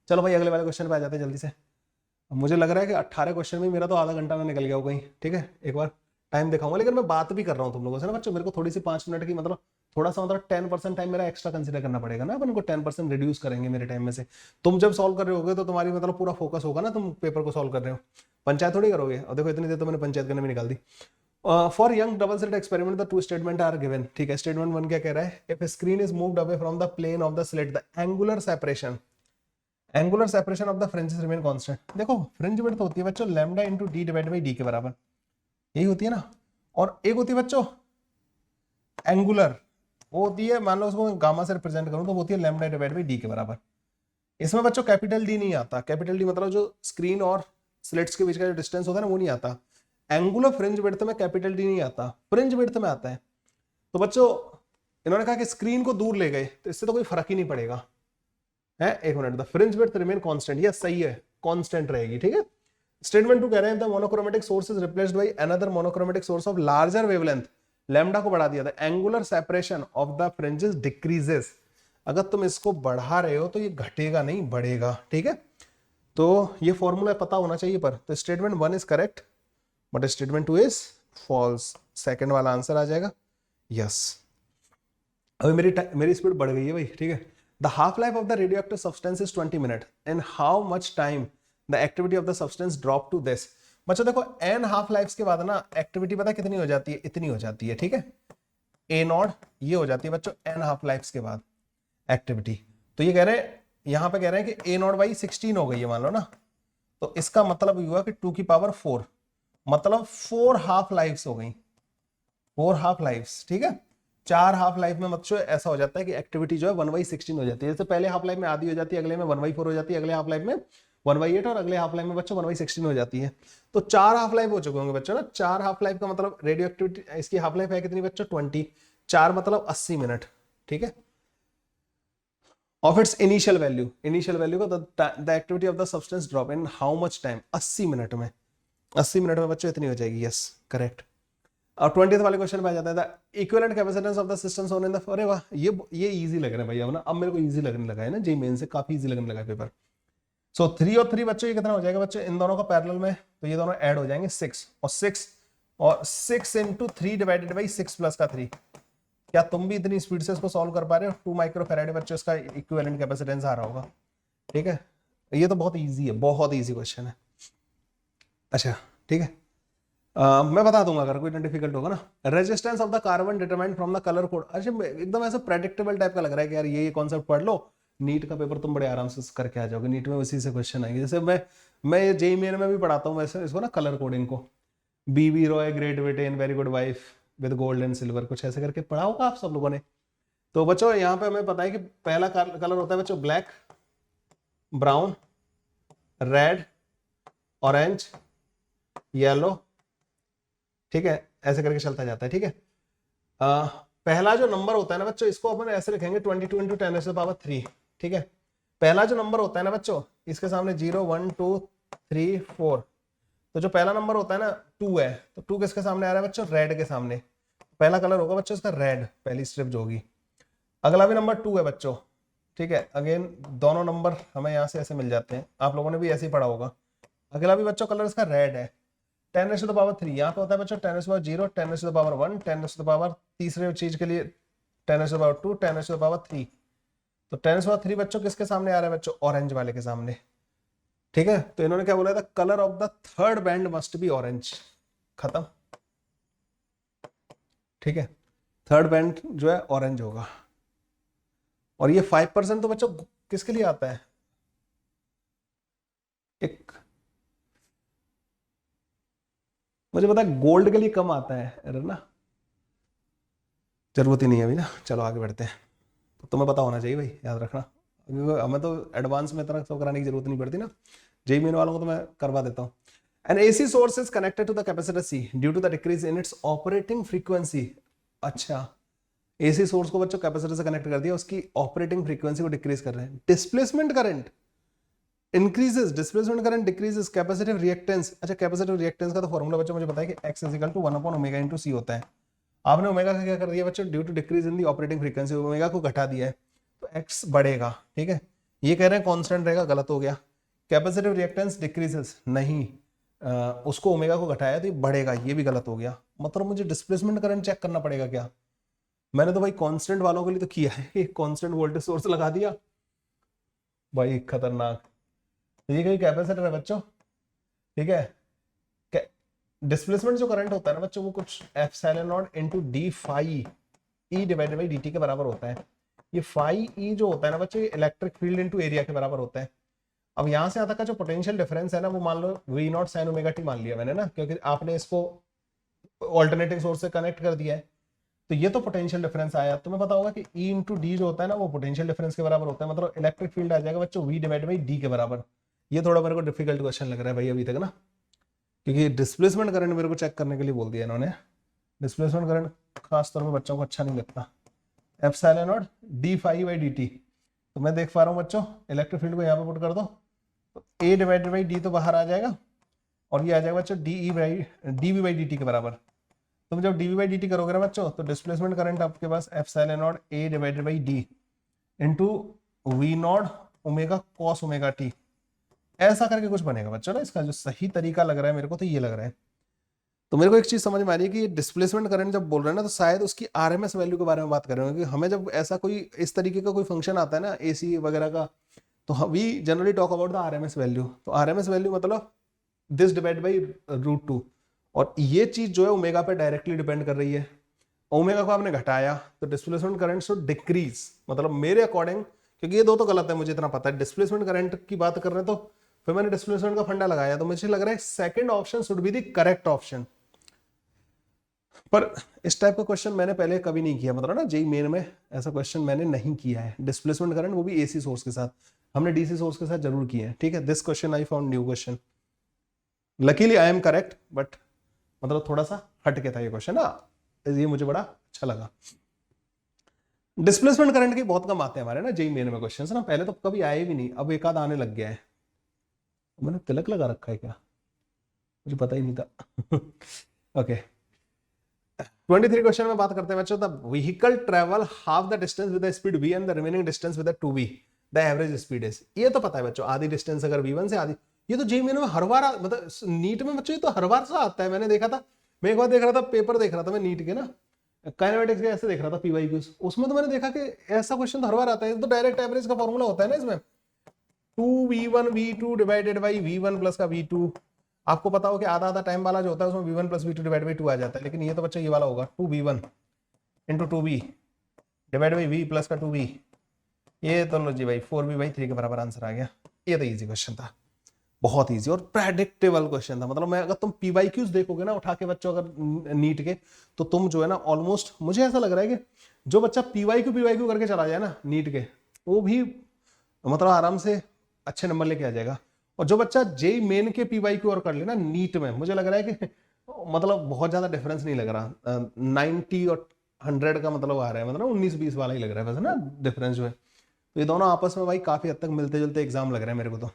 चलो भाई अगले वाले क्वेश्चन पे आ जाते हैं जल्दी से। मुझे लग रहा है कि 18 क्वेश्चन में मेरा तो आधा घंटा में निकल गया हो कहीं, ठीक है, एक बार टाइम दिखाऊंगा, लेकिन मैं बात भी कर रहा हूँ तुम लोगों से ना बच्चों, मेरे को थोड़ी सी 5 मिनट की मतलब थोड़ा सा मतलब 10% टाइम मेरा एक्स्ट्रा कंसीडर करना पड़ेगा ना, अपन को 10% रिड्यूस करेंगे मेरे टाइम में से। तुम जब सॉल्व कर रहे होगे तो तुम्हारी मतलब पूरा फोकस होगा ना, तुम पेपर को सॉल्व कर रहे हो, पंचायत थोड़ी करोगे। और देखो इतनी देर तो मैंने पंचायत करने में निकाल दी। For Young double slit experiment the two statement are given, ठीक है। स्टेटमेंट 1 क्या कह रहा है, if screen is moved away from the plane of the slit the angular separation of the fringes remain constant. देखो फ्रिंज विड्थ होती है बच्चों lambda into D divide by D के बराबर, यही होती है ना, और एक होती है बच्चों एंगुलर, वो होती है, मान लो उसको गामा से रिप्रेजेंट करूं तो वो होती है लैम्डा डिवाइड बाई डी के बराबर। इसमें बच्चों कैपिटल डी नहीं आता, कैपिटल डी मतलब जो स्क्रीन और स्लिट्स के बीच का जो डिस्टेंस होता है ना वो नहीं आता। एंगुलर फ्रिंज विड्थ में कैपिटल डी नहीं आता, फ्रिंज विड्थ में आता है। तो बच्चों इन्होंने कहा कि स्क्रीन को दूर ले गए तो इससे तो कोई फर्क ही नहीं पड़ेगा, है, एक minute, the fringe width remain constant, yes सही है, कांस्टेंट रहेगी, ठीक है। स्टेटमेंट 2 कह रहे हैं the monochromatic source is replaced by another monochromatic source of larger wavelength, lambda को बढ़ा दिया था, angular separation of the fringes decreases. अगर तुम इसको बढ़ा रहे हो तो ये घटेगा नहीं बढ़ेगा, ठीक है। तो ये फॉर्मूला पता होना चाहिए पर, तो statement 1 is correct but statement 2 is false, second वाला आंसर आ जाएगा, यस। अभी मेरी स्पीड बढ़ गई है भाई, ठीक है, the half life of the radioactive substance is 20 minute and how much time the activity of the substance drop to this. बच्चों देखो n हाफ लाइफ के बाद ना एक्टिविटी पता कितनी हो जाती है, इतनी हो जाती है, ठीक है, a नॉट ये हो जाती है बच्चों n हाफ लाइफ के बाद एक्टिविटी। तो ये कह रहे हैं, यहां पे कह रहे हैं कि a नॉट बाई 16 हो गई है मान लो ना, तो इसका मतलब हुआ कि 2 की पावर 4, मतलब 4 हाफ लाइफ्स हो गई, 4 हाफ लाइफ्स, ठीक है। 4 हाफ लाइफ में बच्चों ऐसा हो जाता है कि एक्टिविटी जो है 1/16 हो जाती है। जैसे पहले हाफ लाइफ में आधी हो जाती है, अगले में 1/4 हो जाती है, अगले हाफ लाइफ में 1/8 और अगले हाफ लाइफ में बच्चों 1/16 हो जाती है। तो 4 हाफ लाइफ हो चुके होंगे बच्चों ना। 4 हाफ लाइफ का मतलब रेडियो एक्टिविटी इसकी हाफ लाइफ है कितनी बच्चों 20, 4 मतलब 80 मिनट, ठीक है। ऑफ इट्स इनिशियल वैल्यू को the activity of the substance drop in how much time, 80 minute में, 80 मिनट में बच्चों इतनी हो जाएगी, यस करेक्ट। और 20th वाले क्वेश्चन में आ जाता है the equivalent capacitance of the system shown in the, अरे वाह ये इजी लग रहा है भैया ना, अब मेरे को इजी लगने लगा है ना, जे मेन से काफी इजी लगने लगा है पेपर। सो 3 और 3 बच्चों ये कितना हो जाएगा बच्चों इन दोनों का पैरेलल में, तो ये दोनों ऐड हो जाएंगे 6 और 6 इंटू 3 डिवाइडेड बाई 6 प्लस का 3। क्या तुम भी इतनी स्पीड से इसको सॉल्व कर पा रहे हो? 2 माइक्रोफैराड बच्चों इसका इक्विवेलेंट कैपेसिटेंस आ रहा होगा, ठीक है। ये तो बहुत ईजी है, बहुत ईजी क्वेश्चन है। अच्छा ठीक है, मैं बता दूंगा अगर कोई डिफिकल्ट होगा ना। Resistance of the carbon determined from the colour code. अच्छा एकदम ऐसा प्रेडिक्टेबल टाइप का लग रहा है कि यार ये कॉन्सेप्ट पढ़ लो, नीट का पेपर तुम बड़े आराम से करके आ जाओगे, नीट में उसी से क्वेश्चन आएंगे। जैसे मैं जेईई मेन में भी पढ़ाता हूँ वैसे इसको ना, कलर कोडिंग को, BB Roy great Britain very good wife with gold and silver, कुछ ऐसे करके पढ़ा होगा आप सब लोगों ने। तो बच्चों यहाँ पे हमें पता है कि पहला कलर होता है बच्चों black, brown, red, orange, yellow, ठीक है, ऐसे करके चलता जाता है, ठीक है। पहला जो नंबर होता है ना बच्चों, इसको अपन ऐसे लिखेंगे 22 × 10⁻3, ठीक है। पहला जो नंबर होता है ना बच्चों, इसके सामने 0 1 2 3 4, तो जो पहला नंबर होता है ना 2 है, तो 2 किसके सामने आ रहा है बच्चों? रेड के सामने। पहला कलर होगा बच्चों इसका रेड, पहली स्ट्रिप जो होगी। अगला भी नंबर 2 है बच्चों, ठीक है। अगेन दोनों नंबर हमें यहाँ से ऐसे मिल जाते हैं, आप लोगों ने भी ऐसे ही पढ़ा होगा। अगला भी बच्चों कलर इसका रेड है। 10⁻3 यहाँ पे होता है बच्चों 10⁻0, 10⁻1, 10⁻, तीसरे चीज के लिए 10⁻2, 10⁻3। तो 10⁻3 बच्चों किसके सामने आ रहा है बच्चों? ऑरेंज वाले के सामने, ठीक है। तो इन्होंने क्या बोला था? Colour of the third band must be orange, खत्म, ठीक है। थर्ड बैंड जो है ऑरेंज होगा। और ये 5% तो बच्चों किसके लिए आता है? एक मुझे पता है गोल्ड के लिए कम आता है, अरे ना जरूरत ही नहीं है अभी ना। चलो आगे बढ़ते हैं। तो तुम्हें पता होना चाहिए भाई, याद रखना, हमें तो एडवांस में इतना सब कराने की जरूरत नहीं पड़ती ना, जेईई मेन वालों को तो मैं करवा देता हूँ। An AC source is connected to the capacitor C due to the decrease in its operating frequency. अच्छा, एसी सोर्स को बच्चों कैपेसिटर से कनेक्ट कर दिया, उसकी ऑपरेटिंग फ्रीक्वेंसी को डिक्रीज कर रहे हैं। Displacement current increases, displacement current decreases, capacitive reactance. अच्छा, कैपेसिटिव रिएक्टेंस का तो फॉर्मूला बच्चों मुझे पता है कि x = 1/ω × c होता है। आपने ओमेगा का क्या कर दिया बच्चों? Due to decrease in the operating frequency, omega को घटा दिया है, तो x बढ़ेगा, ठीक है। ये कह रहे हैं कांस्टेंट रहेगा, गलत हो गया। कैपेसिटिव रिएक्टेंस डिक्रीजेस, नहीं, उसको ओमेगा को घटाया तो ये बढ़ेगा, ये भी गलत हो गया। मतलब मुझे डिस्प्लेसमेंट करंट चेक करना पड़ेगा क्या? मैंने तो भाई कांस्टेंट वालों के लिए तो किया है, कांस्टेंट वोल्टेज सोर्स लगा दिया भाई, खतरनाक। तो ये कोई कैपेसिटर है बच्चों, ठीक है। डिस्प्लेसमेंट जो करंट होता है ना बच्चों, वो कुछ ε0 × d phi e divided by dt के बराबर होता है। ये phi e जो होता है ना बच्चों, ये इलेक्ट्रिक फील्ड इनटू एरिया के बराबर होता है। अब यहां से यहाँ तक का जो पोटेंशियल डिफरेंस है ना, वो मान लो v0 sin ωt मान लिया मैंने ना, क्योंकि आपने इसको ऑल्टरनेटिंग सोर्स से कनेक्ट कर दिया है। तो ये तो पोटेंशियल डिफरेंस आया। तुम्हें पता होगा कि E × d जो होता है ना, वो पोटेंशियल डिफरेंस के बराबर होता है, मतलब इलेक्ट्रिक फील्ड आ जाएगा बच्चों v डिवाइडेड बाई d के बराबर। ये थोड़ा मेरे को डिफिकल्ट क्वेश्चन लग रहा है भाई अभी तक ना, क्योंकि डिस्प्लेसमेंट करंट मेरे को चेक करने के लिए बोल दिया इन्होंने। डिस्प्लेसमेंट करंट खासतौर पर बच्चों को अच्छा नहीं लगता। ε0 d phi बाई dt, तो मैं देख पा रहा हूँ बच्चों, इलेक्ट्रिक फील्ड को यहाँ पे पुट कर दो, तो a डिवाइडेड बाई d तो बाहर आ जाएगा, और ये आ जाएगा बच्चों dv बाई dt के बराबर। तुम जब dv बाई dt करोगे ना बच्चों, तो डिस्प्लेसमेंट करंट आपके पास ε0 a divided by d into v0 omega cos ωt, ऐसा करके कुछ बनेगा बच्चों ना। इसका जो सही तरीका लग रहा है मेरे को तो ये लग रहा है। तो मेरे को एक चीज समझ में आ रही है कि डिस्प्लेसमेंट करंट जब बोल रहे हैं ना, तो शायद उसकी आरएमएस वैल्यू के बारे में बात कर रहे हैं, क्योंकि हमें जब ऐसा कोई इस तरीके का कोई फंक्शन आता है ना एसी वगैरह का, तो we generally talk about the RMS value. तो आरएमएस वैल्यू मतलब दिस डिवाइड बाई √2, और ये चीज जो है ओमेगा पे डायरेक्टली डिपेंड कर रही है। ओमेगा को आपने घटाया तो डिस्प्लेसमेंट करंट शुड डिक्रीज, मतलब मेरे अकॉर्डिंग, क्योंकि ये दो तो गलत है मुझे इतना पता है, डिस्प्लेसमेंट करंट की बात कर रहे हैं तो फिर मैंने डिस्प्लेसमेंट का फंडा लगाया, तो मुझे लग रहा है second option should be the correct option. पर इस टाइप का क्वेश्चन मैंने पहले कभी नहीं किया, मतलब ना जेई मेन में ऐसा क्वेश्चन मैंने नहीं किया है। डिस्प्लेसमेंट करंट वो भी एसी सोर्स के साथ, हमने डीसी सोर्स के साथ जरूर किए हैं। ठीक है, this question I found new question, luckily I am correct, but मतलब थोड़ा सा हटके था ये क्वेश्चन ना, ये मुझे बड़ा अच्छा लगा। डिस्प्लेसमेंट करंट के बहुत कम आते हैं हमारे ना जेई मेन में क्वेश्चन ना, पहले तो कभी आए भी नहीं, अब एक आध आने लग गया है। मैंने तिलक लगा रखा है क्या, मुझे पता ही नहीं था। ओके 23 क्वेश्चन में बात करते हैं बच्चों, the vehicle travel half the distance with the speed v and the remaining distance with the 2v, the average speed is. ये तो पता है बच्चों, आधी डिस्टेंस अगर v1 से आधी, ये तो जेईई में हर बार मतलब नीट में बच्चों ये तो हर बार से आता है। मैंने देखा था, मैं एक बार देख रहा था पेपर देख रहा था मैं नीट के ना, काइनेमेटिक्स के ऐसे देख रहा था पीवाईक्यूज, उसमें तो मैंने देखा कि ऐसा क्वेश्चन हर बार आता है। तो डायरेक्ट एवरेज का फॉर्मूला होता है ना इसमें, 2v1 v2 divided by v1 plus का v2। आपको पता हो कि आधा आधा टाइम वाला जो होता है उसमें v1 plus v2 divide by 2 आ जाता है, लेकिन ये तो बच्चा ये वाला होगा 2v1 into 2v divide by v plus का 2v। ये तो लो जी भाई 4v/3 के बराबर आंसर आ गया। ये तो इजी क्वेश्चन था, बहुत इजी और प्रेडिक्टेबल क्वेश्चन था। मतलब मैं अगर तुम पीवाईक्यूज देखोगे ना उठा के बच्चों अगर नीट के, तो तुम जो है ना ऑलमोस्ट मुझे ऐसा लग रहा है कि जो बच्चा पीवाईक्यू करके चला जाए ना नीट के, वो भी मतलब आराम से अच्छे नंबर लेके आ जाएगा। और जो बच्चा जेई मेन के पीवाईक्यू और कर लेना नीट में, मुझे लग रहा है कि मतलब बहुत ज्यादा डिफरेंस नहीं लग रहा, 90 और 100 का मतलब आ रहा है, मतलब 19-20 वाला ही लग रहा है वैसे ना डिफरेंस जो है। तो ये दोनों आपस में भाई काफी हद तक मिलते जुलते एग्जाम लग रहे हैं मेरे को तो।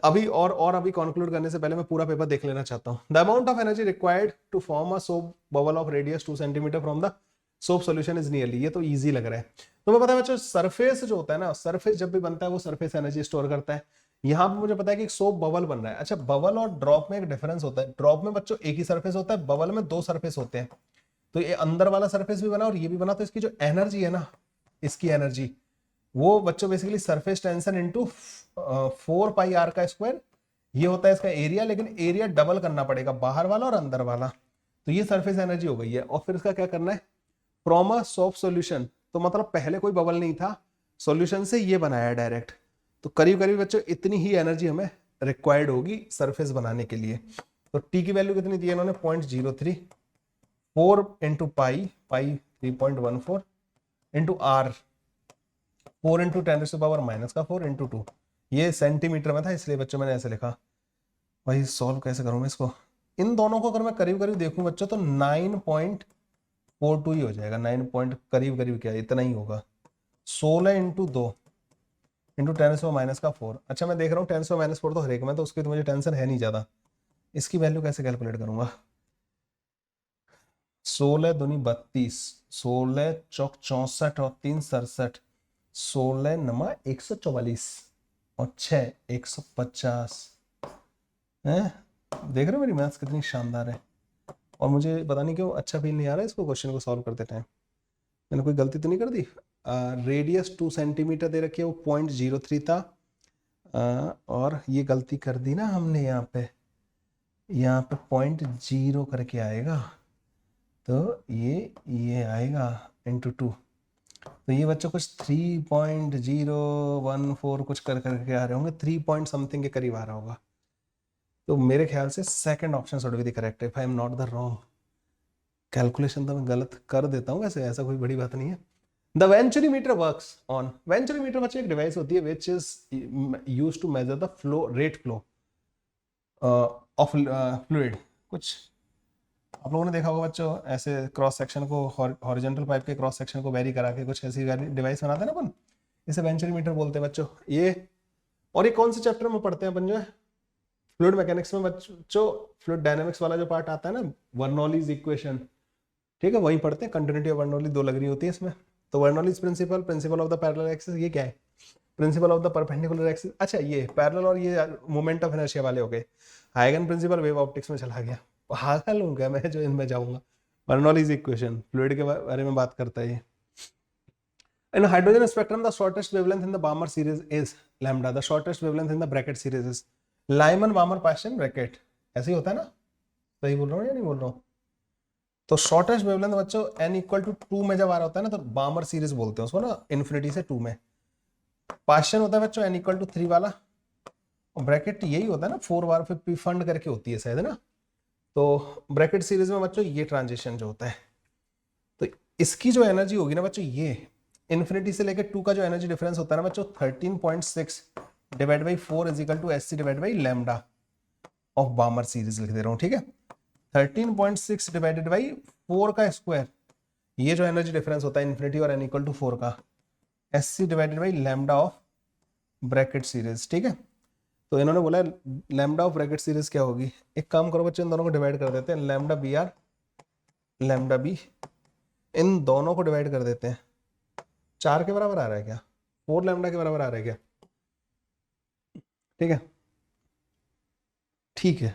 अभी और अभी कंक्लूड करने से पहले मैं पूरा पेपर देख लेना चाहता हूँ। The amount of energy required to form a soap bubble of radius 2 centimetre from the soap solution is nearly. ये तो इजी लग रहा है। तो मैं पता है बच्चों, सरफेस जो होता है ना, सरफेस जब भी बनता है वो सरफेस एनर्जी स्टोर करता है। यहाँ पे मुझे पता है कि एक सोप बबल बन रहा है। अच्छा, बबल और ड्रॉप में एक डिफरेंस होता है। ड्रॉप में बच्चों एक ही सरफेस होता है, बबल में 2 सरफेस होते हैं। तो ये अंदर वाला सरफेस भी बना और ये भी बना, तो इसकी जो एनर्जी है ना, इसकी एनर्जी वो बच्चों basically surface tension into 4πr का स्क्वायर, ये होता है इसका एरिया। लेकिन एरिया डबल करना पड़ेगा, बाहर वाला और अंदर वाला। तो ये सरफेस एनर्जी हो गई है। और फिर इसका क्या करना है, फ्रॉम अ सोप सॉल्यूशन, तो मतलब पहले कोई बबल नहीं था, सॉल्यूशन से ये बनाया डायरेक्ट। तो करीब करीब बच्चों इतनी ही एनर्जी हमें रिक्वायर्ड होगी सरफेस बनाने के लिए। तो टी की वैल्यू कितनी दी है इन्होंने, 0.03, 4 into pi 3.14 into R 4 into 10⁻⁻⁴ into 2। ये सेंटीमीटर में था इसलिए बच्चों मैंने ऐसे लिखा। भाई सॉल्व कैसे करूं मैं इसको, इन दोनों को अगर मैं करीब करीब देखूं बच्चों तो 9.42 ही हो जाएगा। 9 पॉइंट करीब करीब क्या इतना ही होगा। 16 इंटू 2 इंटू 10⁻⁴। अच्छा मैं देख रहा हूँ 10⁻⁴ तो हर एक में, तो उसकी तो मुझे टेंशन है नहीं ज्यादा। इसकी वैल्यू कैसे कैलकुलेट करूंगा, 16 दूनी 32, 16 चौक 64 और 3 67, 16 नमा 144 और 6 150 है। देख रहे हो मेरी मैथ्स कितनी शानदार है। और मुझे पता नहीं क्यों अच्छा फील नहीं आ रहा है इसको क्वेश्चन को सॉल्व करते टाइम। मैंने कोई गलती तो नहीं कर दी। रेडियस 2 सेंटीमीटर दे रखी है, वो 0.03 था। और ये गलती कर दी ना हमने, यहाँ पे 0.0 करके आएगा, तो ये आएगा इंटू 2। तो ये बच्चों कुछ 3.014 कुछ करके आ रहे होंगे, 3 पॉइंट समथिंग के करीब आ रहा होगा। तो मेरे ख्याल से second option should be the correct if I am not the wrong. Calculation तो मैं गलत कर देता हूँ वैसे, ऐसा कोई बड़ी बात नहीं है। The venturimeter works on, venturimeter बच्चे एक डिवाइस होती है which is used to measure the flow rate flow of fluid. कुछ आप लोगों ने देखा होगा बच्चों, ऐसे क्रॉस सेक्शन को, हॉरिजॉन्टल पाइप के क्रॉस सेक्शन को वेरी करा के कुछ ऐसी डिवाइस बनाते हैं ना अपन, इसे वेंचुरीमीटर बोलते हैं बच्चों। ये और ये कौन से चैप्टर में पढ़ते हैं अपन, जो है फ्लूइड मैकेनिक्स में बच्चों, फ्लूइड डायनामिक्स वाला जो पार्ट आता है ना, बर्नौलीज इक्वेशन, ठीक है, वही पढ़ते हैं। कंटिन्यूटी ऑफ बर्नौली 2 लग रही होती है इसमें। तो Bernoulli's principle, principle of the parallel axis, ये क्या है, principle of the perpendicular axis. अच्छा ये पैरेलल और ये मोमेंट ऑफ इनर्शिया वाले हो गए। हाइगन प्रिंसिपल वेव ऑप्टिक्स में चला गया, पागल हूँ क्या मैं जो इनमें जाऊंगा। बर्नौलीज इक्वेशन फ्लूइड के बारे में बात करता है। In hydrogen spectrum, the shortest wavelength in the Balmer series is lambda. The shortest wavelength in the bracket series is Lyman-Balmer-Paschen bracket. ऐसे ही होता है ना? सही बोल रहा हूँ या नहीं बोल रहा हूँ? तो शॉर्टेस्ट वेवलेंथ बच्चों n इक्वल टू 2 में जब आ रहा होता है ना तो बामर सीरीज बोलते हैं उसको ना, इन्फिनिटी से 2 में। पाशन होता है बच्चों n इक्वल टू 3 वाला, और ब्रैकेट यही होता है ना 4 बार फिर फंड करके होती है शायद, है ना। तो ब्रैकेट सीरीज में बच्चों ये ट्रांजिशन जो होता है, तो इसकी जो एनर्जी होगी ना बच्चों, ये इन्फिनिटी से लेकर 2 का जो एनर्जी डिफरेंस होता है ना बच्चों 13.6 divide by 4 is equal to SC divide by lambda of Balmer series लिख दे रहा हूँ, ठीक है। 13.6 डिवाइडेड बाई 4 का स्क्वायर, ये जो एनर्जी डिफरेंस होता है इन्फिनिटी और n इक्वल टू 4 का, SC divided by lambda of Brackett series, ठीक है। तो इन्होंने बोला लैम्डा ऑफ ब्रैकेट सीरीज क्या होगी, एक काम करो बच्चे इन दोनों को डिवाइड कर देते हैं, lambda B R lambda B, इन दोनों को डिवाइड कर देते हैं। 4 के बराबर आ रहा है क्या, 4 लैम्डा के बराबर आ रहा है क्या, ठीक है ठीक है,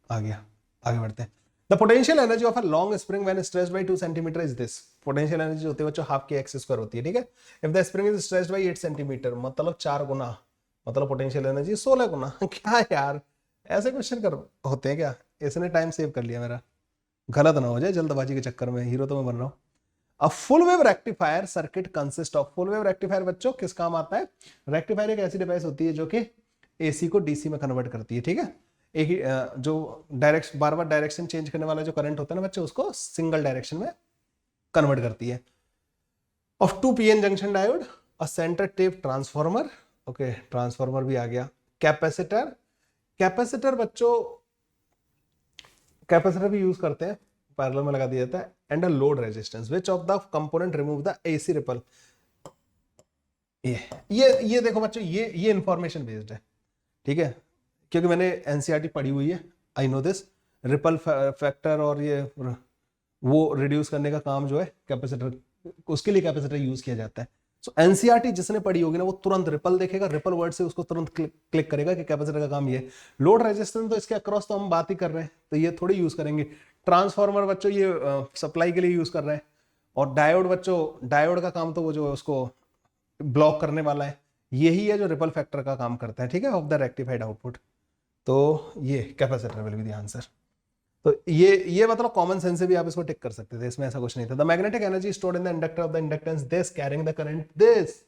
आ गया। आगे बढ़ते हैं। The potential energy of a long spring when stretched by 2 centimeter is this. Potential energy होती है बच्चों हाफ के एक्स स्क्वायर होती है, ठीक है। If the spring is stretched by 8 centimeter, मतलब 4 गुना, मतलब पोटेंशियल एनर्जी 16 गुना। क्या यार ऐसे क्वेश्चन कर होते हैं क्या, इसने टाइम सेव कर लिया मेरा, गलत ना हो जाए जल्दबाजी के चक्कर में, हीरो तो मैं बन रहा हूँ। अब full wave rectifier circuit consist of, full wave rectifier बच्चों किस काम आता है, रेक्टिफायर एक ऐसी डिवाइस होती है जो कि एसी को डीसी में कन्वर्ट करती है, ठीक है। एक ही जो डायरेक्शन बार बार डायरेक्शन चेंज करने वाला जो करंट होता है ना बच्चे, उसको सिंगल डायरेक्शन में कन्वर्ट करती है। Of 2 PN junction diode, a centre tap transformer, okay transformer भी आ गया, कैपेसिटर, कैपेसिटर बच्चों कैपेसिटर भी यूज करते हैं, पैरेलल में लगा दिया जाता है, and a load resistance, which of the component remove the AC ripple. ये देखो बच्चों, ये इंफॉर्मेशन बेस्ड है, ठीक है, क्योंकि मैंने एनसीईआरटी पढ़ी हुई है, I know this. Ripple factor और ये वो रिड्यूस करने का काम जो है कैपेसिटर, उसके लिए कैपेसिटर यूज किया जाता है। सो एनसीईआरटी जिसने पढ़ी होगी ना वो तुरंत रिपल देखेगा, रिपल वर्ड से उसको तुरंत क्लिक करेगा कि कैपेसिटर का काम ये। लोड रेजिस्टेंस तो इसके अक्रॉस तो हम बात ही कर रहे हैं, तो ये थोड़ी यूज करेंगे। ट्रांसफार्मर बच्चों ये सप्लाई के लिए यूज कर रहे हैं, और डायोड बच्चों, डायोड का काम तो वो जो है उसको ब्लॉक करने वाला है, यही है जो रिपल फैक्टर का काम करता है, ठीक है, ऑफ द रेक्टिफाइड आउटपुट। तो ये capacitor will be the answer. तो ये मतलब कॉमन सेंस से भी आप इसको टिक कर सकते थे, इसमें ऐसा कुछ नहीं था। The magnetic energy stored in the inductor of the inductance this carrying the current this,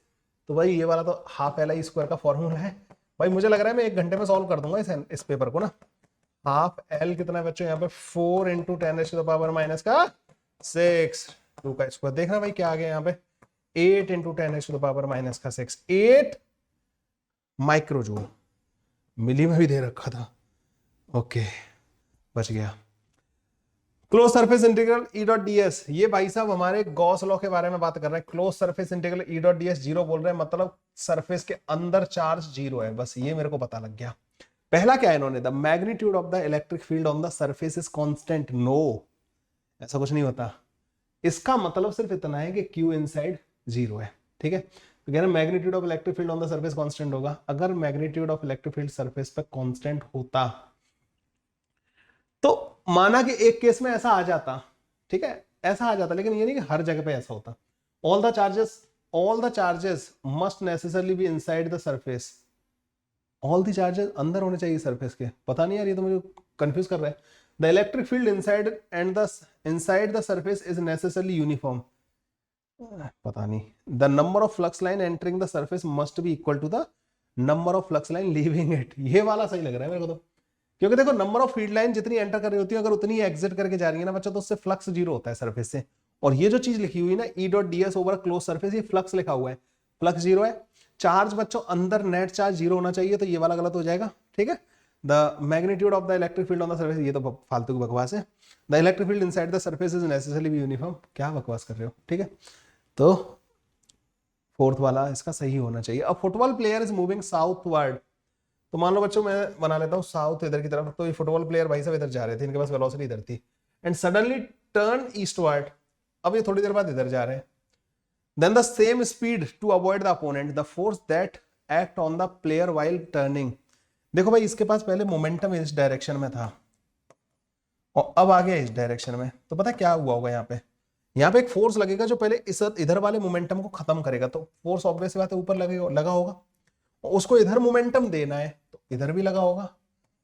तो भाई ये वाला तो हाफ एल आई स्क्वायर का फॉर्मूला है भाई, मुझे लग रहा है मैं 1 घंटे में सॉल्व कर दूंगा इस पेपर को ना। हाफ एल कितना है बच्चों यहाँ पे 4 × 10⁻⁻6 2 का स्क्वायर, देखना भाई क्या आ गया यहाँ पे 8 × 10⁻⁻6 8 माइक्रोजूल, मिली में भी दे रखा था, ओके बच गया। Close surface integral E dot ds, ये भाई साहब हमारे गॉस लॉ के बारे में बात कर रहे हैं। Close surface integral E dot ds 0 बोल रहे हैं, मतलब सरफेस के अंदर चार्ज 0 है, बस ये मेरे को पता लग गया। पहला क्या है इन्होंने, the magnitude of the electric field on the surface is constant, no ऐसा कुछ नहीं होता। इसका मतलब सिर्फ इतना है कि Q इनसाइड 0 है, ठीक है। तो कह रहे magnitude of electric field on the surface constant होगा। अगर magnitude of electric field surface पे कांस्टेंट होता तो माना कि एक केस में ऐसा आ जाता, ठीक है, ऐसा आ जाता, लेकिन ये नहीं कि हर जगह पे ऐसा होता। All the charges must necessarily be inside the surface, all the charges अंदर होने चाहिए सरफेस के, पता नहीं यार ये तो मुझे कंफ्यूज कर रहा है। The electric field inside the surface is necessarily uniform, पता नहीं। The number of flux line entering the surface must be equal to the number of flux line leaving it, ये वाला सही लग रहा है मेरे को तो, क्योंकि देखो नंबर ऑफ फील्ड लाइन जितनी एंटर कर रही होती है अगर उतनी एग्जिट करके जा रही है ना बच्चा, तो उससे फ्लक्स 0 होता है सरफेस से। और ये जो चीज लिखी हुई ना E dot ds over close surface, ये फ्लक्स लिखा हुआ है, फ्लक्स 0 है। चार्ज बच्चों अंदर नेट चार्ज 0 होना चाहिए, तो ये वाला गलत हो जाएगा, ठीक है। The magnitude of the electric field on the surface, ये तो फालतू की बकवास है। The electric field inside the surface is necessarily be uniform, क्या बकवास कर रहे हो, ठीक है। तो फोर्थ वाला इसका सही होना चाहिए। अब football player is moving southward, तो मान लो बच्चों मैं बना लेता हूँ साउथ इधर की तरफ, तो ये फुटबॉल प्लेयर भाई साहब इधर जा रहे थे, इनके पास वेलोसिटी इधर थी, एंड सडनली टर्न ईस्टवर्ड, अब ये थोड़ी देर बाद इधर जा रहे हैं। Then the same speed to avoid the opponent, the force that act on the player while turning. देखो भाई इसके पास पहले मोमेंटम इस डायरेक्शन में था, और अब आ गया इस डायरेक्शन में, तो पता है क्या हुआ होगा यहाँ पे एक फोर्स लगेगा जो पहले इस इधर वाले मोमेंटम को खत्म करेगा, तो फोर्स ऑब्वियस बात है ऊपर लगा होगा, और उसको इधर मोमेंटम देना है तो इधर भी लगा होगा,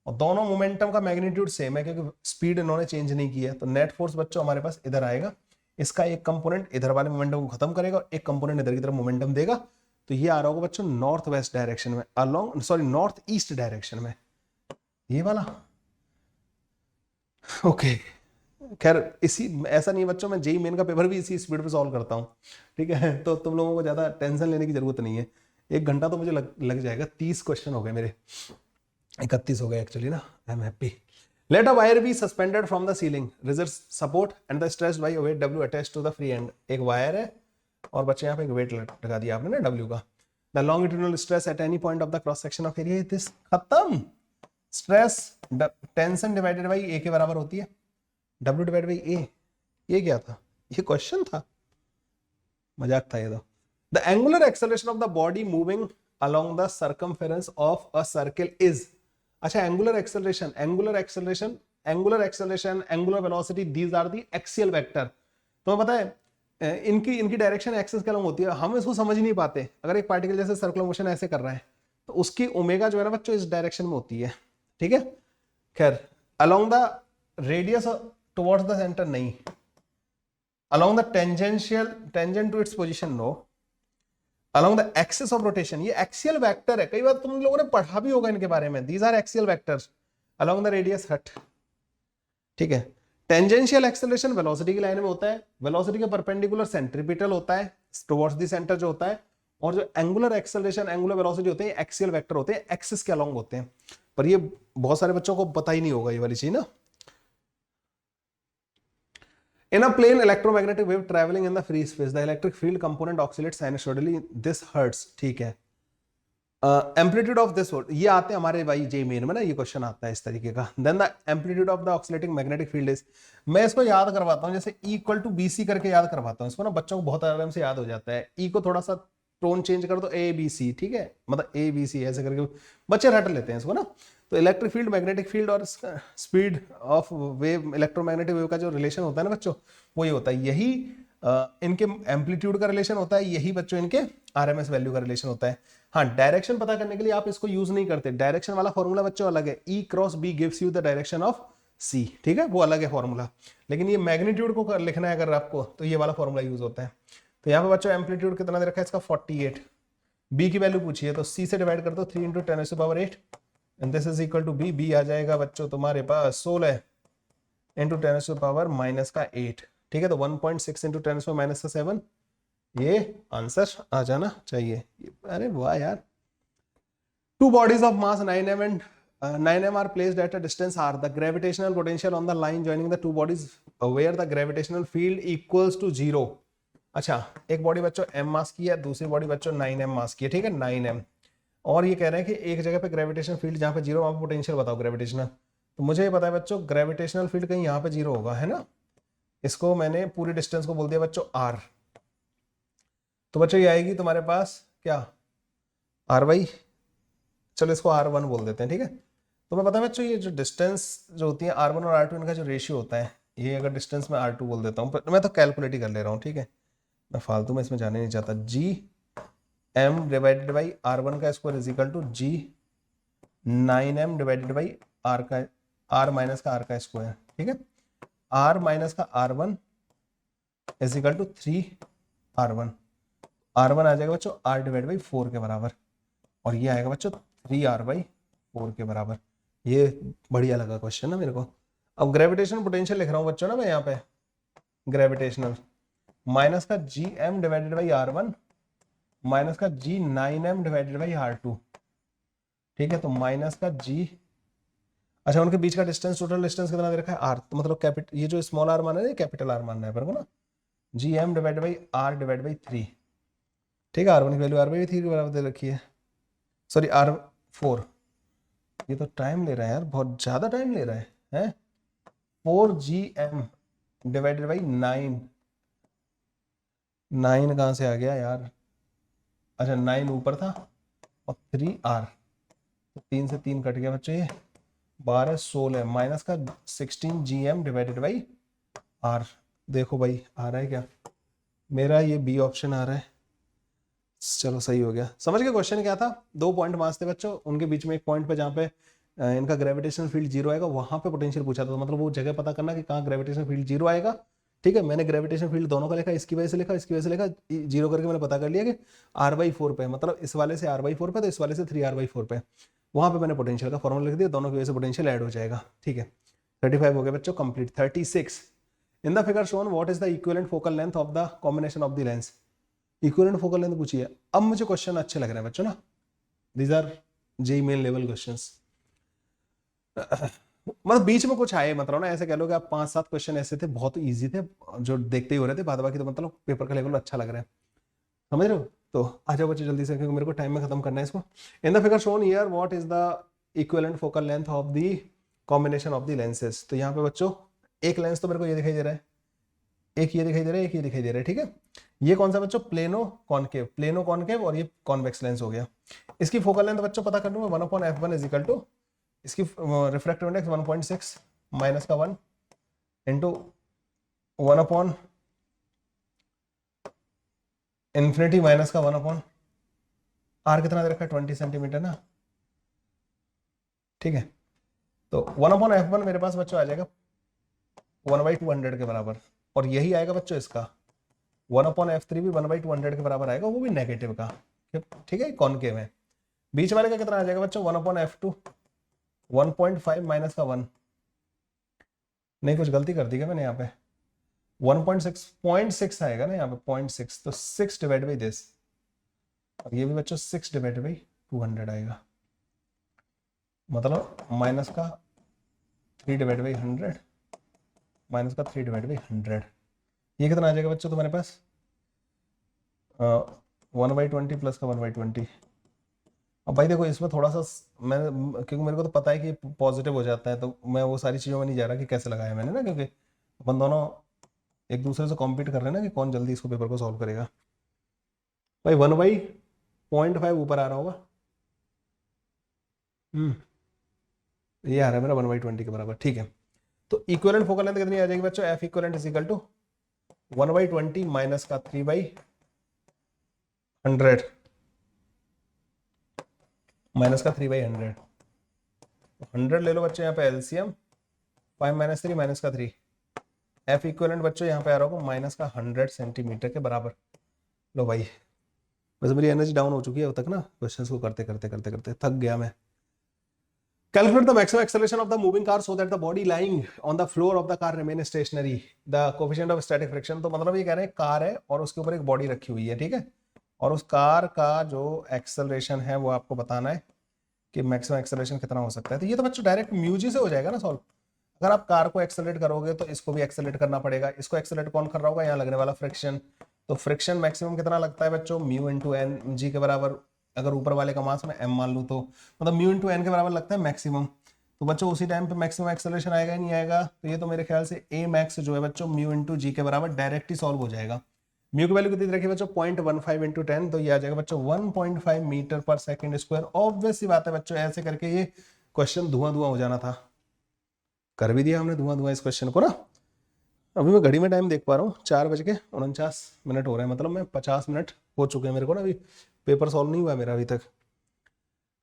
और दोनों मोमेंटम का मैग्नीट्यूड सेम है क्योंकि स्पीड इन्होंने चेंज नहीं किया है, तो नेट फोर्स बच्चों हमारे पास इधर आएगा, इसका एक कंपोनेंट इधर वाले मोमेंटम को खत्म करेगा और एक कंपोनेंट इधर की तरफ मोमेंटम देगा, तो ये आ रहा होगा बच्चों नॉर्थ वेस्ट डायरेक्शन में, along sorry north east direction में, ये वाला। ओके खैर इसी ऐसा नहीं है बच्चों, मैं जेई मेन का पेपर भी इसी स्पीड पे सॉल्व करता हूँ, ठीक है, तो तुम लोगों को ज्यादा टेंशन लेने की जरूरत नहीं है, 1 घंटा तो मुझे लग जाएगा, 30 क्वेश्चन हो गए मेरे, 31 हो गए एक्चुअली ना, I am happy. Let a wire be suspended from the ceiling, reserve support and the stress by weight W attached to the free end, एक वायर है और बच्चे यहाँ पे एक वेट लगा दिया आपने ना डब्ल्यू का, the longitudinal stress at any point of the cross section of area, this खत्म, स्ट्रेस टेंशन डिवाइडेड बाई ए के बराबर होती है, W डिवाइड बाई ए, ये क्या था, ये क्वेश्चन था, मजाक था ये तो। The angular acceleration of the body moving along the circumference of a circle is, अच्छा angular acceleration, angular velocity, these are the axial vector, तो पता है इनकी डायरेक्शन एक्सिस के अलॉन्ग होती है, हम इसको समझ नहीं पाते, अगर एक पार्टिकल जैसे सर्कुलर मोशन ऐसे कर रहा है तो उसकी ओमेगा जो है ना बच्चों इस डायरेक्शन में होती है, ठीक है, खैर along the radius towards the centre नहीं, along the tangent to its position no, along the axis of rotation, ये axial vector है, कई बार तुम लोगों ने पढ़ा भी होगा इनके बारे में, these are axial vectors along the radius हट, ठीक है, टेंजेंशियल एक्सेलरेशन वेलोसिटी की लाइन में होता है, वेलोसिटी के परपेंडिकुलर सेंट्रीपिटल होता है टुवर्ड्स द सेंटर जो होता है, और जो एंगुलर एक्सेलरेशन एंगुलर वेलोसिटी होते हैं एक्सियल वेक्टर होते हैं, एक्सिस के अलोंग होते हैं, पर ये बहुत सारे बच्चों को पता ही नहीं होगा ये वाली चीज ना। In a plane electromagnetic wave traveling in the free space, the electric field component oscillates sinusoidally. This hertz, ठीक है। Amplitude of this volt, ये आते हैं हमारे भाई जे मेन में ना, ये क्वेश्चन आता है इस तरीके का। Then the amplitude of the oscillating magnetic field is, मैं इसको याद करवाता हूँ जैसे E equal to B C करके याद करवाता हूँ इसको ना, बच्चों को बहुत आराम से याद हो जाता है, E को थोड़ा सा टोन चेंज कर दो ए बी सी, ठीक है, मतलब ए बी सी ऐसे करके बच्चे रट लेते हैं इसको ना, तो इलेक्ट्रिक फील्ड, मैग्नेटिक फील्ड और speed of wave, electromagnetic wave का जो रिलेशन होता है ना बच्चों, वो ये होता है, यही इनके एम्पलीट्यूड का रिलेशन होता है, यही बच्चों इनके आरएमएस वैल्यू का रिलेशन होता है। हाँ डायरेक्शन पता करने के लिए आप इसको यूज नहीं करते, डायरेक्शन वाला फॉर्मूला बच्चों अलग है, E cross B gives you the direction of C, ठीक है, वो अलग है फॉर्मूला, लेकिन ये मैग्नीट्यूड को लिखना है अगर आपको तो ये वाला फॉर्मूला यूज होता है। तो यहाँ पे बच्चों एम्पलीट्यूड कितना दे रखा है इसका 48, बी की वैल्यू पूछी है तो सी से डिवाइड कर दो 3 × 10⁸ and this is equal to B, B आ जाएगा बच्चों तुम्हारे पास 16 × 10⁻⁻8, ठीक है, तो 1.6 × 10⁻⁻7, ये आंसर आ जाना चाहिए। अरे वाह यार। Two bodies of mass 9m and 9m are placed at a distance r. The gravitational potential on the line joining the two bodies where the gravitational field equals to 0. अच्छा, एक बॉडी बच्चों m मास की है, दूसरी बॉडी बच्चों 9m मास की है, ठीक है, 9m, और ये कह रहे हैं कि एक जगह पे ग्रेविटेशनल फील्ड जहाँ पे 0, वहां पे पोटेंशियल बताओ ग्रेविटेशनल, तो मुझे ये पता है बच्चों ग्रेविटेशनल फील्ड कहीं यहाँ पे 0 होगा, है ना, इसको मैंने पूरी डिस्टेंस को बोल दिया बच्चों r, तो बच्चों ये आएगी तुम्हारे पास क्या r/, चलो इसको R1 बोल देते हैं, ठीक है, तो मैं पता है बच्चों ये जो डिस्टेंस जो होती है R1 और R2 इनका जो रेशियो होता है, ये अगर डिस्टेंस में R2 बोल देता हूँ, पर मैं तो कैलकुलेट ही कर ले रहा हूँ, ठीक है, मैं फालतू में इसमें जाने नहीं चाहता, GM डिवाइडेड बाई R1 का square is equal to G9M divided by R का R माइनस का R का स्क्वायर, ठीक है, R माइनस का R1 is equal to 3R1, R1 आ जाएगा बच्चों R डिवाइड बाई 4 के बराबर, और ये आएगा बच्चों 3R/4 के बराबर। ये बढ़िया लगा क्वेश्चन ना मेरे को। अब ग्रेविटेशनल पोटेंशियल लिख रहा हूँ बच्चों ना मैं यहाँ पे, ग्रेविटेशनल माइनस का GM divided by R1 minus का G9M डिवाइडेड बाई R2, ठीक है, तो माइनस का G, अच्छा उनके बीच का डिस्टेंस, टोटल डिस्टेंस कितना दे रखा है R, तो मतलब कैपिटल, ये जो स्मॉल r माना है कैपिटल R मानना है पर को ना, GM divided by R divide by 3, ठीक है, R1 की वैल्यू R/3 के बराबर दे रखी है, सॉरी R4, ये तो टाइम ले रहा है यार, बहुत ज्यादा टाइम ले रहा है 4GM डिवाइडेड बाई 9 कहां से आ गया यार, अच्छा 9 ऊपर था और 3R, तो 3 से 3 कट गया बच्चों ये, 12 16 माइनस का 16 GM डिवाइडेड बाई R। देखो भाई आ रहा है क्या, मेरा ये बी ऑप्शन आ रहा है। चलो सही हो गया। समझ गए क्वेश्चन क्या था? 2 पॉइंट मास थे बच्चों, उनके बीच में एक पॉइंट पे जहाँ पे इनका ग्रेविटेशनल फील्ड जीरो आएगा, वहां पे पोटेंशियल पूछा था। तो मतलब वो जगह पता करना कि कहाँ ग्रेविटेशनल फील्ड जीरो आएगा। ठीक है, मैंने ग्रेविटेशनल फील्ड दोनों का लिखा, इसकी वजह से लिखा, इसकी वजह से लिखा, जीरो करके मैंने पता कर लिया कि R/4 पे, मतलब इस वाले से R/4 पे, तो इस वाले से 3R/4 पे, वहां पे मैंने पोटेंशियल का फॉर्मूला लिख दिया, दोनों की वजह से पोटेंशियल ऐड हो जाएगा। ठीक है, 35 हो गया बच्चों complete. 36 in the figure shown what is the equivalent focal length of the combination of the lens. Equivalent focal length पूछी है। अब मुझे क्वेश्चन अच्छे लग रहे हैं बच्चों ना, these are JEE main level questions. मतलब बीच में कुछ आए, मतलब ना ऐसे कह लो कि आप 5-7 क्वेश्चन ऐसे थे बहुत इजी थे जो देखते ही हो रहे थे, बाद बाकी तो मतलब पेपर का लेवल अच्छा लग रहा है, समझ रहे हो? तो आ जाओ बच्चों जल्दी से, क्योंकि मेरे को टाइम में खत्म करना है इसको। इन the figure shown here what is the equivalent focal length of the combination of the lenses. तो यहाँ पे बच्चों एक लेंस तो मेरे को ये दिखाई दे रहा है, एक ये दिखाई दे रहा है, एक ये दिखाई दे रहा है। ठीक है, ये कौन सा बच्चों? प्लेनो कॉनकेव, प्लेनो कॉनकेव, और ये कॉन्वेक्स लेंस हो गया। इसकी फोकल लेंथ बच्चों पता कर लूंगा 1/f1 इज इक्वल टू, इसकी रिफ्रैक्टिव इंडेक्स 1.6 माइनस का 1 इंटू 1/, इन्फिनिटी माइनस का 1/, R कितना दे रखा है? 20 सेंटीमीटर ना। ठीक है, तो 1/f1 मेरे पास बच्चों आ जाएगा 1/200 के बराबर, और यही आएगा बच्चों इसका 1/f3 भी 1/200 के बराबर आएगा, वो भी नेगेटिव का। ठीक है, कॉनकेव है। बीच वाले का कितना आ जाएगा बच्चों? 1/f2 1.5 माइनस का 1, नहीं कुछ गलती कर दी क्या मैंने यहाँ पे? 1.6 आएगा ना यहाँ पे 0.6, तो 6 डिवाइड बाई दिस, और ये भी बच्चों 6 डिवाइड बाई 200 आएगा, मतलब माइनस का 3 डिवाइड बाई 100 माइनस का 3 डिवाइड बाई 100। ये कितना आ जाएगा बच्चों तुम्हारे पास? 1/20 प्लस का 1/20। अब भाई देखो इसमें थोड़ा सा मैं, क्योंकि मेरे को तो पता है कि पॉजिटिव हो जाता है, तो मैं वो सारी चीज़ों में नहीं जा रहा कि कैसे लगाया मैंने ना, क्योंकि अपन दोनों एक दूसरे से कॉम्पीट कर रहे हैं ना कि कौन जल्दी इसको पेपर को सॉल्व करेगा। भाई 1/0.5 ऊपर आ रहा होगा। ये आ रहा है मेरा 1/20 के बराबर। ठीक है, तो इक्विवेलेंट फोकल लेंथ कितनी आ जाएगी बच्चों? F equivalent is equal to 1/20 minus का 3/100 माइनस का 3/100। 100 ले लो बच्चों यहाँ पे एलसीएम, 5 माइनस 3 माइनस का 3। F इक्विवेलेंट बच्चों यहाँ पे आ रहा होगा माइनस का 100 सेंटीमीटर के बराबर। लो भाई, बस मेरी एनर्जी डाउन हो चुकी है अब तक ना, क्वेश्चंस को करते करते करते करते थक गया मैं। Calculate the maximum acceleration of the moving car so that the body lying on the floor of the car remain stationary. The coefficient of static friction, तो मतलब ये कह रहे हैं कार है और उसके ऊपर एक बॉडी रखी हुई है, ठीक है, और उस कार का जो एक्सेलरेशन है वो आपको बताना है कि मैक्सिमम एक्सेलरेशन कितना हो सकता है। तो ये तो बच्चों डायरेक्ट म्यूजी से हो जाएगा ना सॉल्व। अगर आप कार को एक्सेलरेट करोगे तो इसको भी एक्सेलरेट करना पड़ेगा। इसको एक्सेलरेट कौन कर रहा होगा? यहाँ लगने वाला फ्रिक्शन। तो फ्रिक्शन मैक्सिमम कितना लगता है बच्चों? म्यू इंटू एन, जी के बराबर। अगर ऊपर वाले का मास में m मान लूँ तो मतलब म्यू इंटू एन के बराबर लगता है मैक्सिमम। तो बच्चों उसी टाइम पे मैक्सिमम एक्सेलरेशन आएगा ही नहीं आएगा? तो ये तो मेरे ख्याल से a मैक्स जो है बच्चों म्यू इंटू जी के बराबर डायरेक्ट ही सॉल्व हो जाएगा। म्यू की वैल्यू कितनी रखी बच्चों? 0.15 इंटू 10, तो ये आ जाएगा बच्चों 1.5 मीटर पर सेकंड स्क्वायर। ऑब्वियस सी बात है बच्चों, ऐसे करके ये क्वेश्चन धुआं धुआं हो जाना था। कर भी दिया हमने धुआं धुआं इस क्वेश्चन को ना। अभी मैं घड़ी में टाइम देख पा रहा हूँ 4:49 हो रहे हैं, मतलब मैं 50 मिनट हो चुके हैं मेरे को ना, अभी पेपर सॉल्व नहीं हुआ मेरा अभी तक।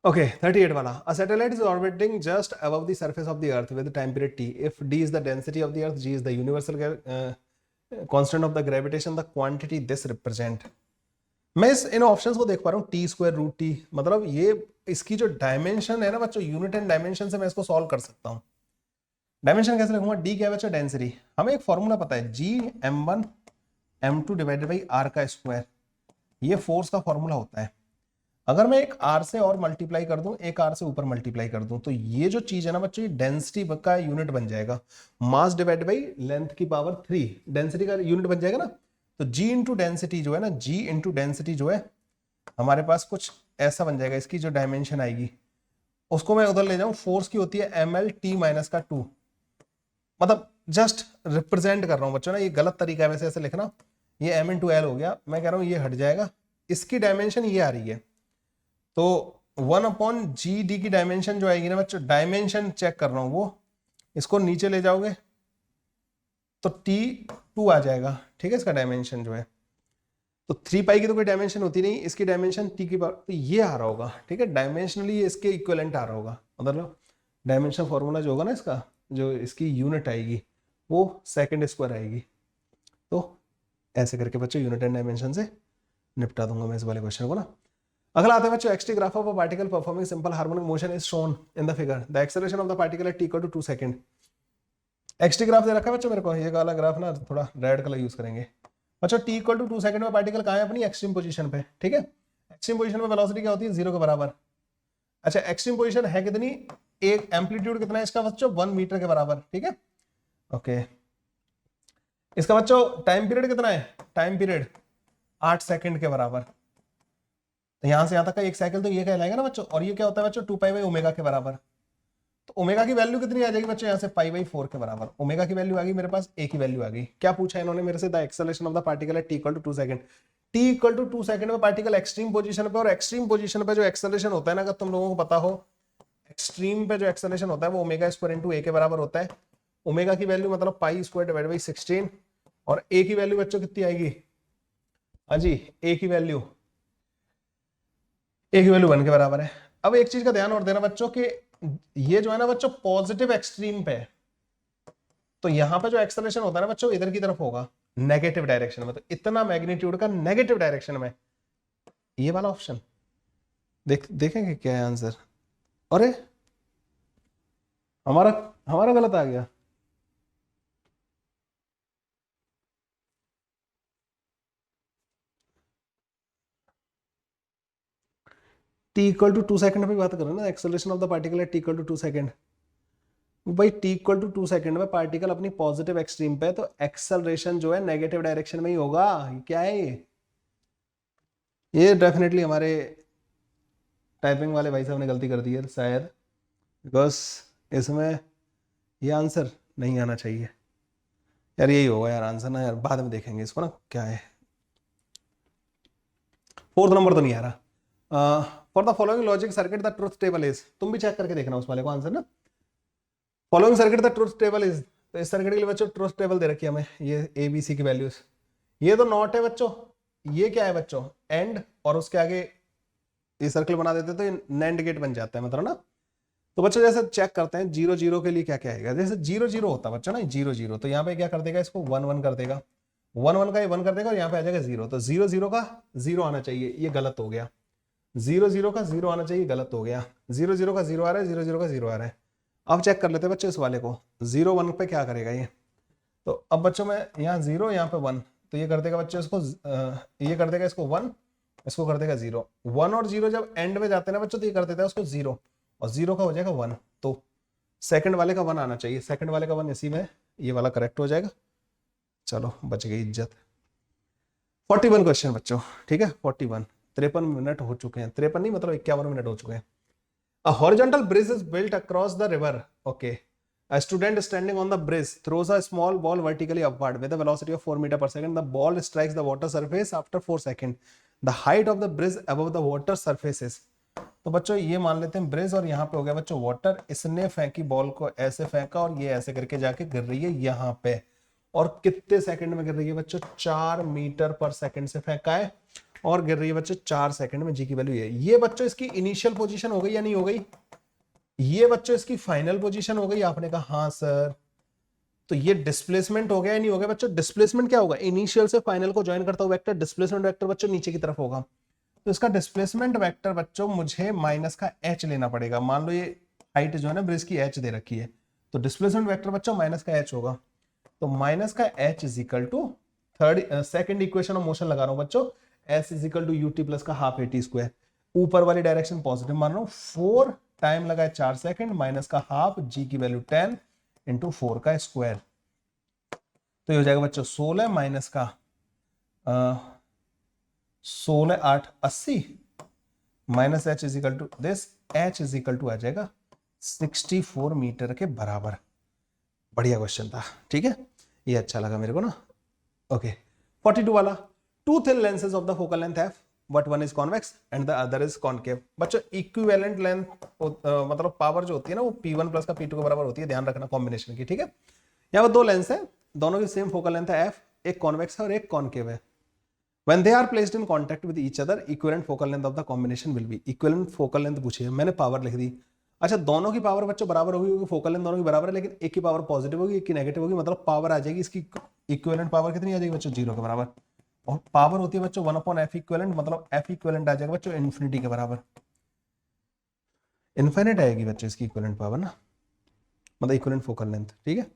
ओके 38 वाला, a satellite is orbiting just above the surface of the earth with time period t। If d is the density of the earth, g is the universal constant of the gravitation, the quantity this represent. मैं इन ऑप्शंस को देख पा रहा हूँ t²√t, मतलब ये इसकी जो डायमेंशन है ना बच्चों, यूनिट एंड डायमेंशन से मैं इसको सॉल्व कर सकता हूँ। डायमेंशन कैसे लिखूंगा? d क्या है बच्चों? डेंसिटी। हमें एक फॉर्मूला पता है, g m1 m2 divided by r का स्क्वायर, ये फोर्स का फॉर्मूला होता है। अगर मैं एक r से और मल्टीप्लाई कर दूं, एक r से ऊपर मल्टीप्लाई कर दूं, तो ये जो चीज है ना बच्चों, ये डेंसिटी का यूनिट बन जाएगा। मास डिवाइड बाई लेंथ की पावर 3 डेंसिटी का यूनिट बन जाएगा ना। तो g इंटू डेंसिटी जो है ना, g इंटू डेंसिटी जो है हमारे पास कुछ ऐसा बन जाएगा। इसकी जो डायमेंशन आएगी उसको मैं उधर ले जाऊं, फोर्स की होती है ml t माइनस का 2, मतलब जस्ट रिप्रेजेंट कर रहा हूं बच्चों ना, ये गलत तरीका है वैसे ऐसे लिखना। ये m इंटू एल हो गया, मैं कह रहा हूं ये हट जाएगा, इसकी डायमेंशन ये आ रही है। तो 1/GD की डायमेंशन जो आएगी ना बच्चों, डायमेंशन चेक कर रहा हूं वो, इसको नीचे ले जाओगे तो T2 आ जाएगा, ठीक है, इसका डायमेंशन जो है। तो 3 पाई की तो कोई डायमेंशन होती नहीं, इसकी डायमेंशन T की पावर, तो ये आ रहा होगा, ठीक है, डायमेंशनली ये इसके इक्विवेलेंट आ रहा होगा, मतलब डायमेंशन फॉर्मूला जो होगा ना इसका, जो इसकी यूनिट आएगी वो सेकंड स्क्वायर आएगी। तो ऐसे करके बच्चों यूनिट एंड डायमेंशन से निपटा दूंगा मैं इस वाले क्वेश्चन को ना। अगला आता है बच्चों, XT graph of a particle performing simple harmonic motion is shown in the figure, the acceleration of the particle at t = 2 second. XT graph दे रखा है बच्चों मेरे को, ये वाला ग्राफ ना थोड़ा रेड कलर यूज करेंगे बच्चों। t = 2 सेकंड में पार्टिकल कहाँ है, अपनी एक्सट्रीम पोजीशन पे, ठीक है। एक्सट्रीम पोजीशन में वेलोसिटी क्या होती है, 0 के बराबर। अच्छा, एक्सट्रीम पोजीशन है कितनी, एक एम्पलीट्यूड कितना है इसका बच्चों, 1 मीटर के बराबर, ठीक है, ओके। इसका बच्चों टाइम पीरियड कितना है, टाइम पीरियड 8 सेकंड के बराबर। तो यहां से यहां तक का 1 साइकिल तो ये कहलाएगा ना बच्चों, और ये क्या होता है बच्चों, 2π/ω के बराबर। तो ओमेगा की वैल्यू कितनी आ जाएगी बच्चों, यहाँ से π/4 के बराबर। ओमेगा की वैल्यू आ गई मेरे पास, ए की वैल्यू आ गई। क्या पूछा इन्होंने मेरे से, the acceleration of the particle at t = 2 second. t = 2 second में पार्टिकल एक्सट्रीम पोजीशन पे, और एक्सट्रीम पोजीशन पे जो एक्सेलरेशन होता है ना, अगर तुम लोगों को पता हो, एक्सट्रीम पे जो एक्सेलरेशन होता है वो ω² × a के बराबर होता है। ओमेगा की वैल्यू मतलब π² / 16, और ए की वैल्यू बच्चों कितनी आएगी, हाँ जी, ए की वैल्यू 1 के बराबर है। अब एक चीज का ध्यान और देना बच्चों कि ये जो है ना बच्चों पॉजिटिव एक्सट्रीम पे, तो यहां पे जो एक्सेलरेशन होता है ना बच्चों इधर की तरफ होगा, नेगेटिव डायरेक्शन में। तो इतना मैग्नीट्यूड का नेगेटिव डायरेक्शन में, ये वाला ऑप्शन देखेंगे क्या है आंसर। अरे हमारा हमारा गलत आ गया, t = 2 सेकंड पे बात कर रहे हैं ना, एक्सेलरेशन ऑफ द पार्टिकल है t = 2 सेकंड। भाई t = 2 सेकंड में पार्टिकल अपनी पॉजिटिव एक्सट्रीम पे है, तो एक्सेलरेशन जो है नेगेटिव डायरेक्शन में ही होगा। क्या है ये डेफिनेटली हमारे टाइपिंग वाले भाई साहब ने गलती कर दी है शायद, बिकॉज इसमें ये आंसर नहीं आना चाहिए यार, यही होगा यार आंसर ना यार, बाद में देखेंगे इसको ना क्या है। 4th नंबर तो नहीं आ रहा। For the following logic circuit the truth table is, तुम भी चेक करके देखना उस वाले को आंसर ना। Following circuit the truth table is, तो इस सर्किट के लिए बच्चों ट्रुथ टेबल दे रखी है हमें, ये ABC की वैल्यूज। ये तो नॉट है बच्चों, ये क्या है बच्चों, एंड, और उसके आगे ये सर्कल बना देते तो ये नैंड गेट बन जाता है मतलब ना। तो बच्चों जैसे चेक करते हैं 0 0 के लिए क्या क्या आएगा, जैसे 0 0 होता है बच्चों ना, 0 0, तो यहाँ पे क्या कर देगा, इसको 1 1 कर देगा, 1 1 का ये 1 कर देगा, और यहाँ पे आ जाएगा 0। तो 0 0 का 0 आना चाहिए, ये गलत हो गया। 0 0 का 0 आना चाहिए, गलत हो गया। 0 0 का 0 आ रहा है, 0 0 का 0 आ रहा है। अब चेक कर लेते हैं बच्चों इस वाले को, 0 1 पे क्या करेगा ये। तो अब बच्चों में यहाँ 0, यहाँ पे 1, तो ये कर देगा बच्चों इसको, ये कर देगा इसको 1, इसको कर देगा 0। 1 और 0 जब एंड में जाते हैं ना बच्चों, तो ये कर देता है उसको 0, और 0 का हो जाएगा 1। तो सेकंड वाले का 1 आना चाहिए, सेकंड वाले का 1 इसी में, ये वाला करेक्ट हो जाएगा। चलो बच गई इज्जत। 41 क्वेश्चन बच्चों, ठीक है, 41, 53 मिनट हो चुके हैं, 53 नहीं मतलब 51 मिनट हो चुके हैं। A horizontal bridge is built across the river. Okay. A student standing on the bridge throws a small ball vertically upward with a velocity of 4 meters per second. The ball strikes the water surface after 4 seconds. The height of the bridge above the water surface is. तो बच्चों ये मान लेते हैं ब्रिज, और यहाँ पे हो गया बच्चों वाटर। इसने फेंकी बॉल को, ऐसे फेंका, और ये ऐसे करके जाके गिर रही है यहाँ पे, और कितने सेकंड में गिर रही है बच्चों, 4 मीटर पर सेकंड से फेंका है, और गिर रही है बच्चों 4 सेकंड में। जी की वैल्यू ये बच्चों इसकी इनिशियल पोजीशन हो गई या नहीं हो गई, ये बच्चों इसकी फाइनल पोजीशन हो गई। आपने कहा हाँ सर, तो ये डिस्प्लेसमेंट हो गया या नहीं हो गया बच्चों। डिस्प्लेसमेंट क्या होगा, इनिशियल से फाइनल को ज्वाइन करता हुआ वेक्टर, डिस्प्लेसमेंट वेक्टर बच्चों नीचे की तरफ होगा। तो इसका डिस्प्लेसमेंट वेक्टर बच्चों मुझे माइनस का h लेना पड़ेगा। मान लो ये हाइट जो है ना ब्रिज की h दे रखी है, तो डिस्प्लेसमेंट वेक्टर बच्चों माइनस का h होगा। तो माइनस का h is equal to second equation of motion लगा रहा हूं बच्चों, s is equal to ut plus का हाफ at स्क्वायर। ऊपर वाली डायरेक्शन पॉजिटिव मान रहा हूं, 4 टाइम लगा है 4 सेकंड, माइनस का हाफ, g की वैल्यू 10 इंटू 4 का स्क्वायर। तो ये हो जाएगा बच्चों 16 माइनस का 16 8 80 minus h is equal to this, h is equal to आ जाएगा 64 मीटर के बराबर। बढ़िया क्वेश्चन था, ठीक है, ये अच्छा लगा मेरे को ना। ओके 42 वाला, two thin lenses of the focal length f but one is convex and the other is concave. बच्चों इक्विवेलेंट लेंथ मतलब पावर जो होती है ना वो P1 प्लस का P2 के बराबर होती है, ध्यान रखना कॉम्बिनेशन की, ठीक है। यहाँ पर दो लेंस है, दोनों की सेम फोकल लेंथ है f, एक कॉन्वेक्स है और एक कॉनकेव है। When they are placed in contact with each other, equivalent focal length of the combination will be, equivalent focal length पूछी है, मैंने पावर लिख दी। अच्छा दोनों की पावर बच्चों बराबर होगी क्योंकि फोकल लेंथ दोनों की बराबर है, लेकिन एक की पावर पॉजिटिव होगी एक की नेगेटिव होगी, मतलब पावर आ जाएगी इसकी इक्विवेलेंट पावर कितनी आ जाएगी बच्चों, 0 के बराबर। और पावर होती है बच्चों 1/f इक्विवेलेंट, मतलब f इक्विवेलेंट आ जाएगा बच्चों इन्फिनिटी के बराबर, इनफाइनाइट आएगी बच्चों इसकी इक्विवेलेंट पावर ना, मतलब इक्विवेलेंट फोकल लेंथ, ठीक है।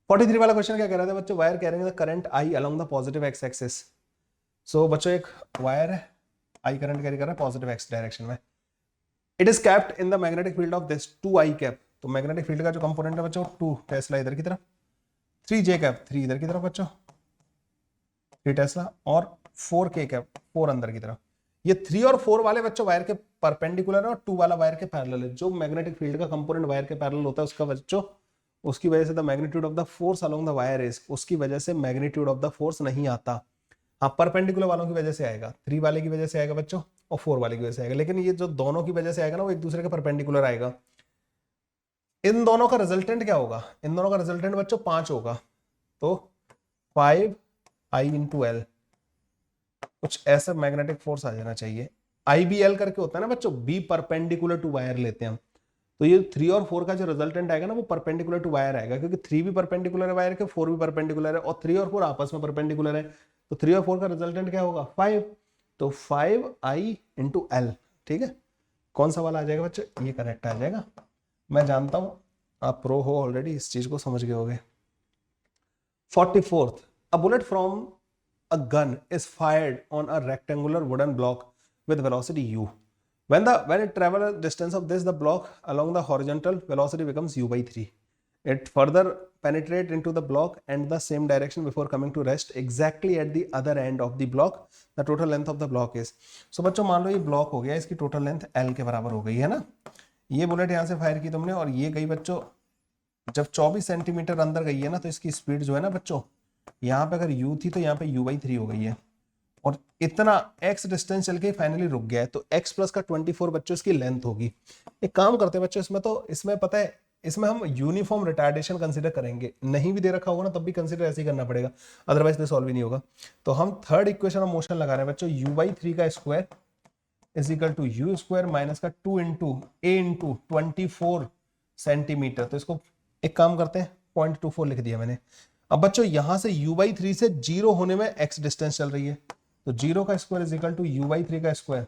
43 वाला क्वेश्चन क्या कह रहा था बच्चों, wire carrying the current I along the positive x axis। सो बच्चों एक वायर है, I करंट कैरी कर रहा है पॉजिटिव x डायरेक्शन में। It is capped in the magnetic field of this 2I cap, तो मैग्नेटिक फील्ड का जो कंपोनेंट है बच्चों 2 टेस्ला इधर की तरफ, 3J कैप 3 इधर की तरफ बच्चों 3 टेस्ला, और 4K कैप 4 अंदर की तरफ। ये 3 और 4 वाले बच्चों वायर के परपेंडिकुलर है और 2 वाला वायर के पैरेलल है। जो मैग्नेटिक फील्ड का कंपोनेंट वायर के पैरेलल होता है उसका बच्चों, उसकी वजह से the magnitude of the force along the wire is, उसकी वजह से मैग्नीट्यूड ऑफ द फोर्स नहीं आता। हाँ परपेंडिकुलर वालों की वजह से आएगा, 3 वाले की वजह से आएगा बच्चों और 4 वाले की वजह से आएगा, लेकिन ये जो दोनों की वजह से आएगा ना वो एक दूसरे के परपेंडिकुलर आएगा। इन दोनों का रिजल्टेंट क्या होगा, इन दोनों का रिजल्टेंट बच्चों 5 होगा, तो 5I into L, कुछ ऐसा मैग्नेटिक फोर्स आ जाना चाहिए। IBL करके होता है ना बच्चों, बी परपेंडिकुलर टू वायर लेते हैं हम, तो ये 3 और 4 का जो रिजल्टेंट आएगा ना वो परपेंडिकुलर टू वायर आएगा, क्योंकि 3 भी परपेंडिकुलर है वायर के, 4 भी परपेंडिकुलर है, और 3 और 4 आपस में परपेंडिकुलर है, तो 3 और 4 का रिजल्टेंट क्या होगा 5, तो 5I into L, ठीक है। कौन सा वाला आ जाएगा बच्चों, ये करेक्ट आ जाएगा। मैं जानता हूं आप प्रो हो ऑलरेडी, इस चीज को समझ गए होगे। 44th, a bullet from a gun is fired on a rectangular wooden block with velocity u. When it travels a distance of this, the block along the horizontal velocity becomes u/3. It further penetrates into the block and the same direction before coming to rest exactly at the other end of the block. The total length of the block is. So बच्चों मान लो ये ब्लॉक हो गया, इसकी टोटल लेंथ L के बराबर हो गई है ना। ये बुलेट यहाँ से फायर की तुमने और ये गई बच्चों, जब 24 सेंटीमीटर अंदर गई है ना तो इसकी स्पीड जो है ना बच्चों, यहाँ पे अगर u थी तो यहाँ पे u/3 हो गई है, और इतना x डिस्टेंस चल के फाइनली रुक गया है, तो x प्लस का 24 बच्चों इसकी लेंथ होगी। एक काम करते हैं बच्चों, इसमें तो इसमें पता है, इसमें हम यूनिफॉर्म रिटार्डेशन कंसीडर करेंगे, नहीं भी दे रखा होगा ना तब भी कंसीडर ऐसे ही करना पड़ेगा, अदरवाइज तो सॉल्व ही नहीं होगा। तो हम थर्ड इक्वेशन ऑफ मोशन लगा रहे हैं बच्चों, u/3 का square is equal to u square minus का 2 इंटू a इंटू 24 सेंटीमीटर। तो इसको एक काम करते हैं, 0.24 लिख दिया मैंने। अब बच्चों यहां से u/3 से 0 होने में x डिस्टेंस चल रही है, तो 0 का square is equal to u/3 का स्क्वायर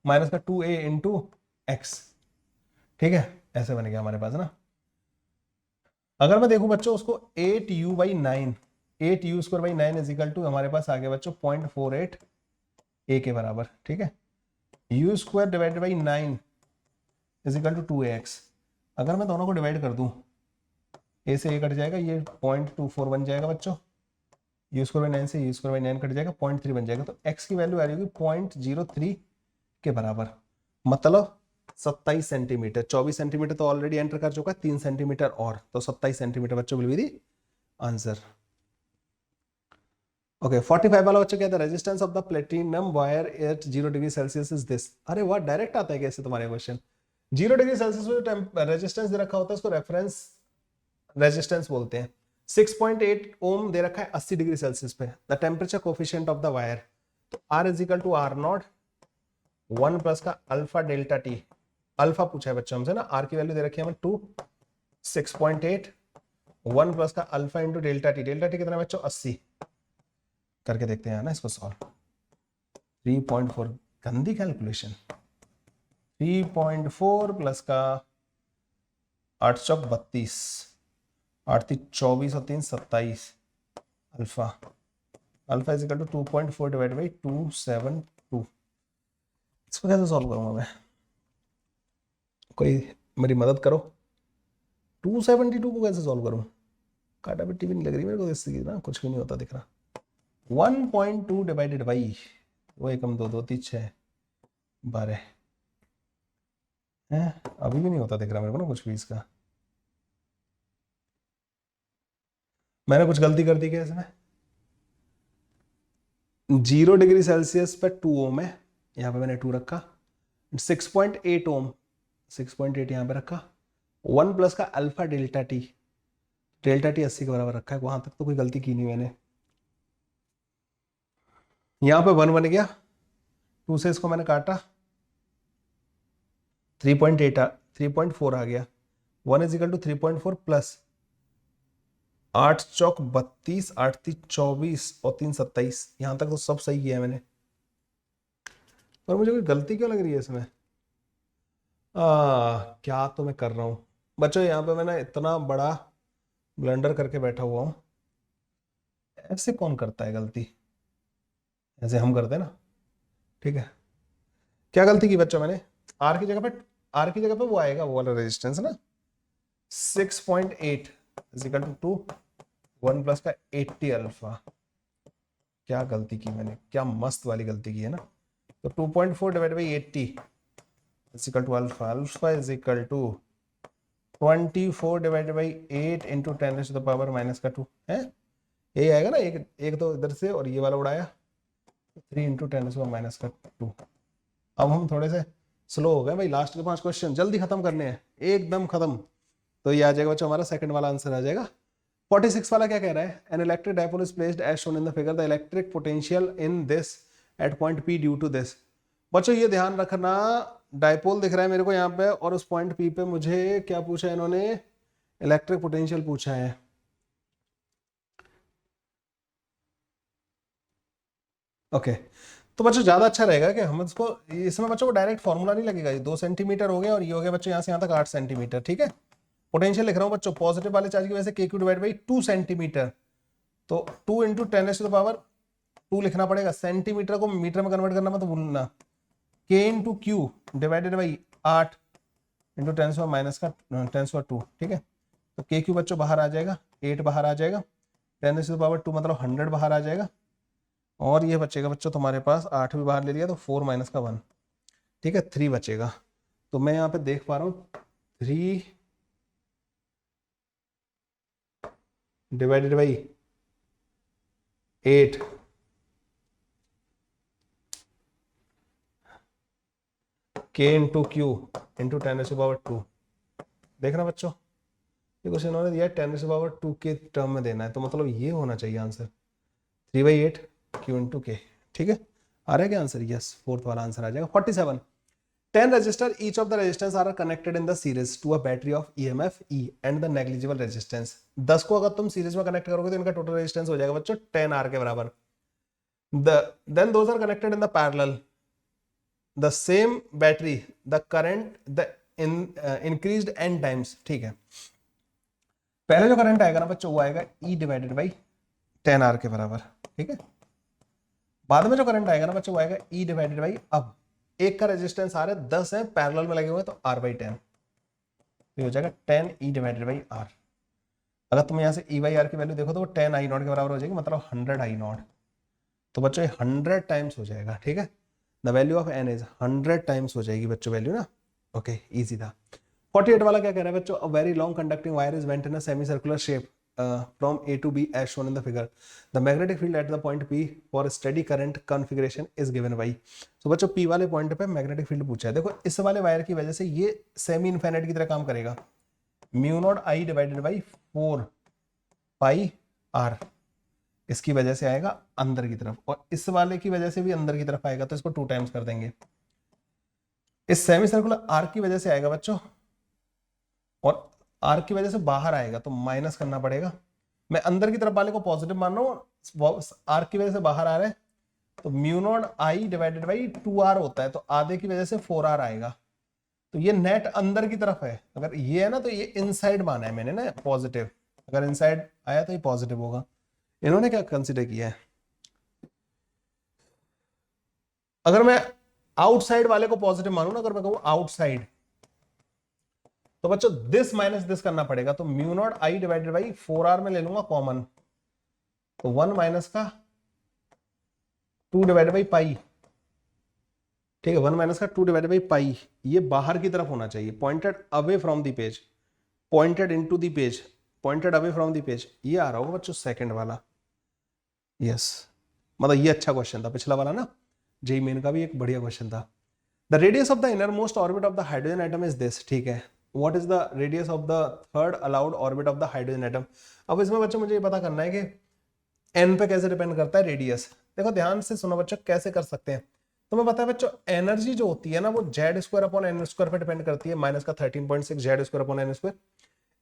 माइनस का 2a इंटू x, ठीक है, ऐसे बन गया हमारे पास ना। अगर मैं देखूं बच्चों उसको 8u/9, 8u²/9 is equal to हमारे पास आ गया बच्चों 0.48 a के बराबर, ठीक है। u² divided by 9 is equal to 2ax। अगर मैं दोनों को डिवाइड कर दूं, a से a कट जाएगा, ये 0.24 बन जाएगा बच्चों, u²/9 से u²/9 कट जाएगा, 0.3 बन जाएगा, तो x की वैल्यू आ रही होगी 0.03 के बराबर, मतलब 27 सेंटीमीटर। 24 सेंटीमीटर तो ऑलरेडी एंटर कर चुका है, 3 सेंटीमीटर और, तो 27 सेंटीमीटर बच्चों will be the answer. Okay 45 वाला बच्चों क्या था, resistance of the platinum wire eight 0 degree Celsius is this. अरे वाह, डायरेक्ट आता है कैसे तुम्हारे क्वेश्चन। 0 डिग्री सेल्सियस में जो रेजिस्टेंस दे रखा होता है उसको रेफरेंस रेजिस्टेंस बोलते हैं। 6.8 ओम दे रखा है 80 डिग्री सेल्सियस पे। The temperature coefficient of the wire, तो R is equal to R0 1 plus का अल्फा डेल्टा टी। अल्फा पूछा है बच्चों हमसे ना, R की वैल्यू दे रखी है हमें 2, 6.8 1 प्लस का alpha into delta T. Delta T कितना बच्चों 80, करके देखते हैं ना इसको सॉल्व। 3.4, गंदी कैलकुलेशन, 3.4 प्लस का 8 चौक 32, 8 3 24 और 3 27, alpha alpha is equal to 2.4 divide by 272। इसको कैसे सॉल्व करूंगा मैं, कोई मेरी मदद करो। 272 को कैसे सॉल्व करूं, काटा पिट्टी भी नहीं लग रही मेरे को इससे ना, कुछ भी नहीं होता दिख रहा। 1.2 डिवाइडेड बाई वो एकम 2 2 3 6 12 है, अभी भी नहीं होता दिख रहा मेरे को ना कुछ भी इसका। मैंने कुछ गलती कर दी क्या इसमें, 0 डिग्री सेल्सियस पे 2 ओम है, यहाँ पे मैंने 2 रखा। 6.8 ओम, 6.8 यहाँ पे रखा। 1 प्लस का alpha delta T, delta T 80 के बराबर रखा है, वहां तक तो कोई गलती की नहीं मैंने। यहाँ पे 1 बन गया, 2 से इसको मैंने काटा, 3.4 आ गया। 1 इज इक्वल टू 3.4 प्लस 8 चौक 32, 8 3 24 और 3 27। यहां तक तो सब सही किया है मैंने, पर मुझे कोई गलती क्यों लग रही है इसमें? क्या तो मैं कर रहा हूं बच्चों, यहाँ पे मैंने इतना बड़ा ब्लंडर करके बैठा हुआ हूं। ऐसे कौन करता है गलती? ऐसे हम करते हैं ना, ठीक है। क्या गलती की बच्चों मैंने? आर की जगह पे, आर की जगह पे वो आएगा, वो वाला रेजिस्टेंस ना, 6.8 इज इक्वल टू 1 प्लस का 80 अल्फा। क्या गलती की मैंने, क्या मस्त वाली गलती की है ना। तो 2.4 divide by 80 is equal to alpha, alpha is equal to 24 divide by 8 into 10 to the power minus का 2 है, यही आएगा ना। एक तो इधर से और ये वाला उड़ाया, 3 इंटू 10 टू द माइनस का 2। अब हम थोड़े से स्लो हो गए भाई, लास्ट के 5 क्वेश्चन जल्दी खत्म करने हैं, एकदम खत्म। तो ये आ जाएगा बच्चों, हमारा सेकंड वाला आंसर आ जाएगा। 46 वाला क्या कह रहा है? An electric dipole is placed as shown in the figure, the electric potential in this at point P due to this. बच्चों ये ध्यान रखना, डायपोल दिख रहा है मेरे को यहाँ पे, और उस पॉइंट पी पे मुझे क्या पूछा है इन्होंने? इलेक्ट्रिक पोटेंशियल पूछा है। ओके तो बच्चों ज्यादा अच्छा रहेगा कि हम इसको, इसमें बच्चों को डायरेक्ट फॉर्मूला नहीं लगेगा। ये 2 सेंटीमीटर हो गया और ये हो गया बच्चों यहाँ से यहाँ तक 8 सेंटीमीटर, ठीक है। पोटेंशियल लिख रहा हूँ बच्चों, पॉजिटिव वाले चार्ज की वजह से के क्यू डिवाइड बाई 2 सेंटीमीटर, तो 2 इंटू 10 टू द पावर 2 लिखना पड़ेगा। सेंटीमीटर को मीटर में कन्वर्ट करना मत भूलना। के into Q divided by 8 into 10 minus का 10 2, ठीक है। तो के क्यू बच्चों बाहर आ जाएगा, 8 बाहर आ जाएगा, 10 टू द पावर 2 मतलब 100 बाहर आ जाएगा, और ये बचेगा बच्चों तुम्हारे पास, 8 भी बाहर ले लिया तो 4 माइनस का 1, ठीक है, 3 बचेगा। तो मैं यहाँ पे देख पा रहा हूँ 3 डिवाइडेड बाई 8 के इंटू क्यू इंटू 10⁻²। देखना बच्चों, ये क्वेश्चन इन्होंने दिया 10⁻² के टर्म में देना है, तो मतलब ये होना चाहिए आंसर 3/8 क्यू इंटू के, ठीक है। आ रहा है क्या आंसर? यस, फोर्थ वाला आंसर आ जाएगा। 47 10 resistor, each of the resistance are connected in the series to a battery of EMF E and the negligible resistance। 10 को अगर तुम सीरीज में कनेक्ट करोगे तो इनका टोटल रेजिस्टेंस हो जाएगा बच्चों 10R के बराबर। then those are connected in the parallel, the same battery, the current the increased n times, ठीक है। पहले जो करंट आएगा ना बच्चों वो आएगा E डिवाइडेड बाई 10R के बराबर, ठीक है। बाद में जो करंट आएगा ना बच्चों वो आएगा E डिवाइडेड बाई, अब एक का रेजिस्टेंस आर है, 10 है पैरेलल में लगे हुए तो R/10, तो हो जाएगा 10 E डिवाइडेड बाई R। अगर तुम यहाँ से E/R की वैल्यू देखो तो वो 10 I0 के बराबर हो जाएगी, मतलब 100 I0। तो बच्चों 100 टाइम्स हो जाएगा, ठीक है। The value of n is 100 times हो जाएगी बच्चों वैल्यू ना। ओके इजी था। 48 वाला क्या कह रहा है बच्चों? A very long conducting wire is went in a semi circular shape from A to B as shown in the figure. The magnetic field at the point P for steady current configuration is given by। So बच्चों P वाले पॉइंट पे मैग्नेटिक फील्ड पूछा है। देखो इस वाले वायर की वजह से ये सेमी इनफाइनाइट की तरह काम करेगा, μ0 I divided by 4 pi R, इसकी वजह से आएगा अंदर की तरफ, और इस वाले की वजह से भी अंदर की तरफ आएगा, तो इसको 2 टाइम्स कर देंगे। इस सेमी सर्कुलर आर्क की वजह से आएगा बच्चों, और आर्क की वजह से बाहर आएगा तो माइनस करना पड़ेगा। मैं अंदर की तरफ वाले को पॉजिटिव मान रहा हूँ, आर्क की वजह से बाहर आ रहा है, तो μ0 I डिवाइडेड बाई 2R होता है, तो आधे की वजह से 4R आएगा। तो ये नेट अंदर की तरफ है, अगर ये है ना तो ये इनसाइड माना है मैंने ना पॉजिटिव, अगर इनसाइड आया तो ये पॉजिटिव होगा। इन्होंने क्या कंसिडर किया है? अगर मैं आउटसाइड वाले को पॉजिटिव मानू ना, अगर मैं कहूं आउटसाइड, तो बच्चों दिस माइनस दिस करना पड़ेगा, तो μ0 I डिवाइडेड बाई 4R में ले लूंगा कॉमन, तो 1 माइनस का 2 डिवाइडेड बाई पाई, ठीक है, 1 माइनस का 2 डिवाइडेड बाई पाई। ये बाहर की तरफ होना चाहिए, pointed away from the page, pointed into the page, pointed away from the page. ये आ रहा होगा बच्चों सेकंड वाला, यस मतलब ये अच्छा क्वेश्चन था पिछला वाला ना, जेई मेन का भी एक बढ़िया क्वेश्चन था। The radius of the inner most orbit of the hydrogen atom is this, ठीक है। What is the radius of the third allowed orbit of the hydrogen atom. अब इसमें बच्चों मुझे ये पता करना है कि एन पे कैसे डिपेंड करता है रेडियस। देखो ध्यान से सुनो बच्चों, कैसे कर सकते हैं। तुम्हें पता है बच्चों, एनर्जी जो होती है ना वो Z square upon N square पे डिपेंड करती है, माइनस का 13.6 Z square upon N square.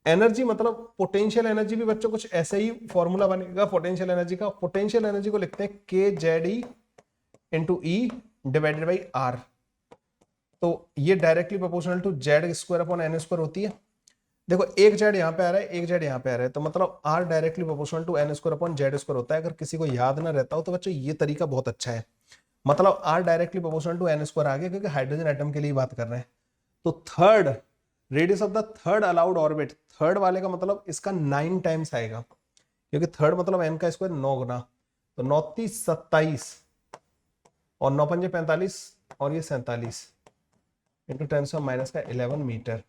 Energy मतलब पोटेंशियल एनर्जी भी बच्चों कुछ ऐसे ही फॉर्मूला बनेगा पोटेंशियल एनर्जी का। पोटेंशियल एनर्जी को लिखते हैं के Z E into E divided by R. तो ये directly proportional to Z square upon N square होती है। देखो एक जेड यहाँ पे आ रहा है, एक जेड यहाँ पे आ रहा है, तो मतलब R directly proportional to N square upon Z square होता है। अगर किसी को याद ना रहता हो तो बच्चों ये तरीका बहुत अच्छा है। मतलब R directly proportional to N square आ गया, क्योंकि हाइड्रोजन एटम के लिए बात कर रहे हैं। तो third radius of the third allowed orbit, third वाले का मतलब इसका 9 टाइम्स आएगा, क्योंकि थर्ड मतलब एन का स्क्वायर 9 गुना, तो 9 30 27 और 9 पंजे 45 और ये 47 इंटू 10 माइनस का 11 मीटर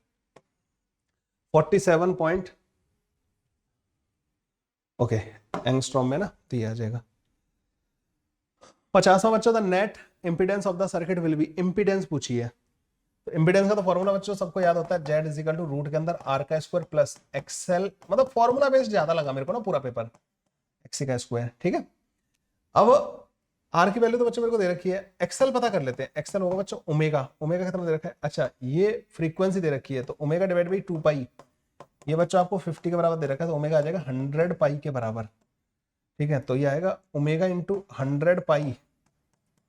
47 पॉइंट ओके एंगस्ट्रॉम में ना, तो ये आ जाएगा। 50वां बच्चों, the net impedance of the circuit will be, impedance पूछी है। तो इंपीडेंस का तो फॉर्मूला बच्चों सबको याद होता है, जेड इजिकल टू रूट के अंदर आर का स्क्वायर प्लस एक्सएल, मतलब फॉर्मूला बेस्ड ज्यादा लगा मेरे को ना पूरा पेपर, एक्सी का स्क्वायर, ठीक है। अब आर की वैल्यू तो बच्चों मेरे को दे रखी है, एक्सएल पता कर लेते हैं। एक्सएल होगा बच्चों ओमेगा, ओमेगा कितना दे रखा है, अच्छा ये फ्रीक्वेंसी दे रखी है, तो ओमेगा डिवाइड बाई 2 पाई, ये बच्चों आपको 50 के बराबर दे रखा है, तो ओमेगा आ जाएगा 100 पाई के बराबर, ठीक है। तो ये आएगा omega into 100 pi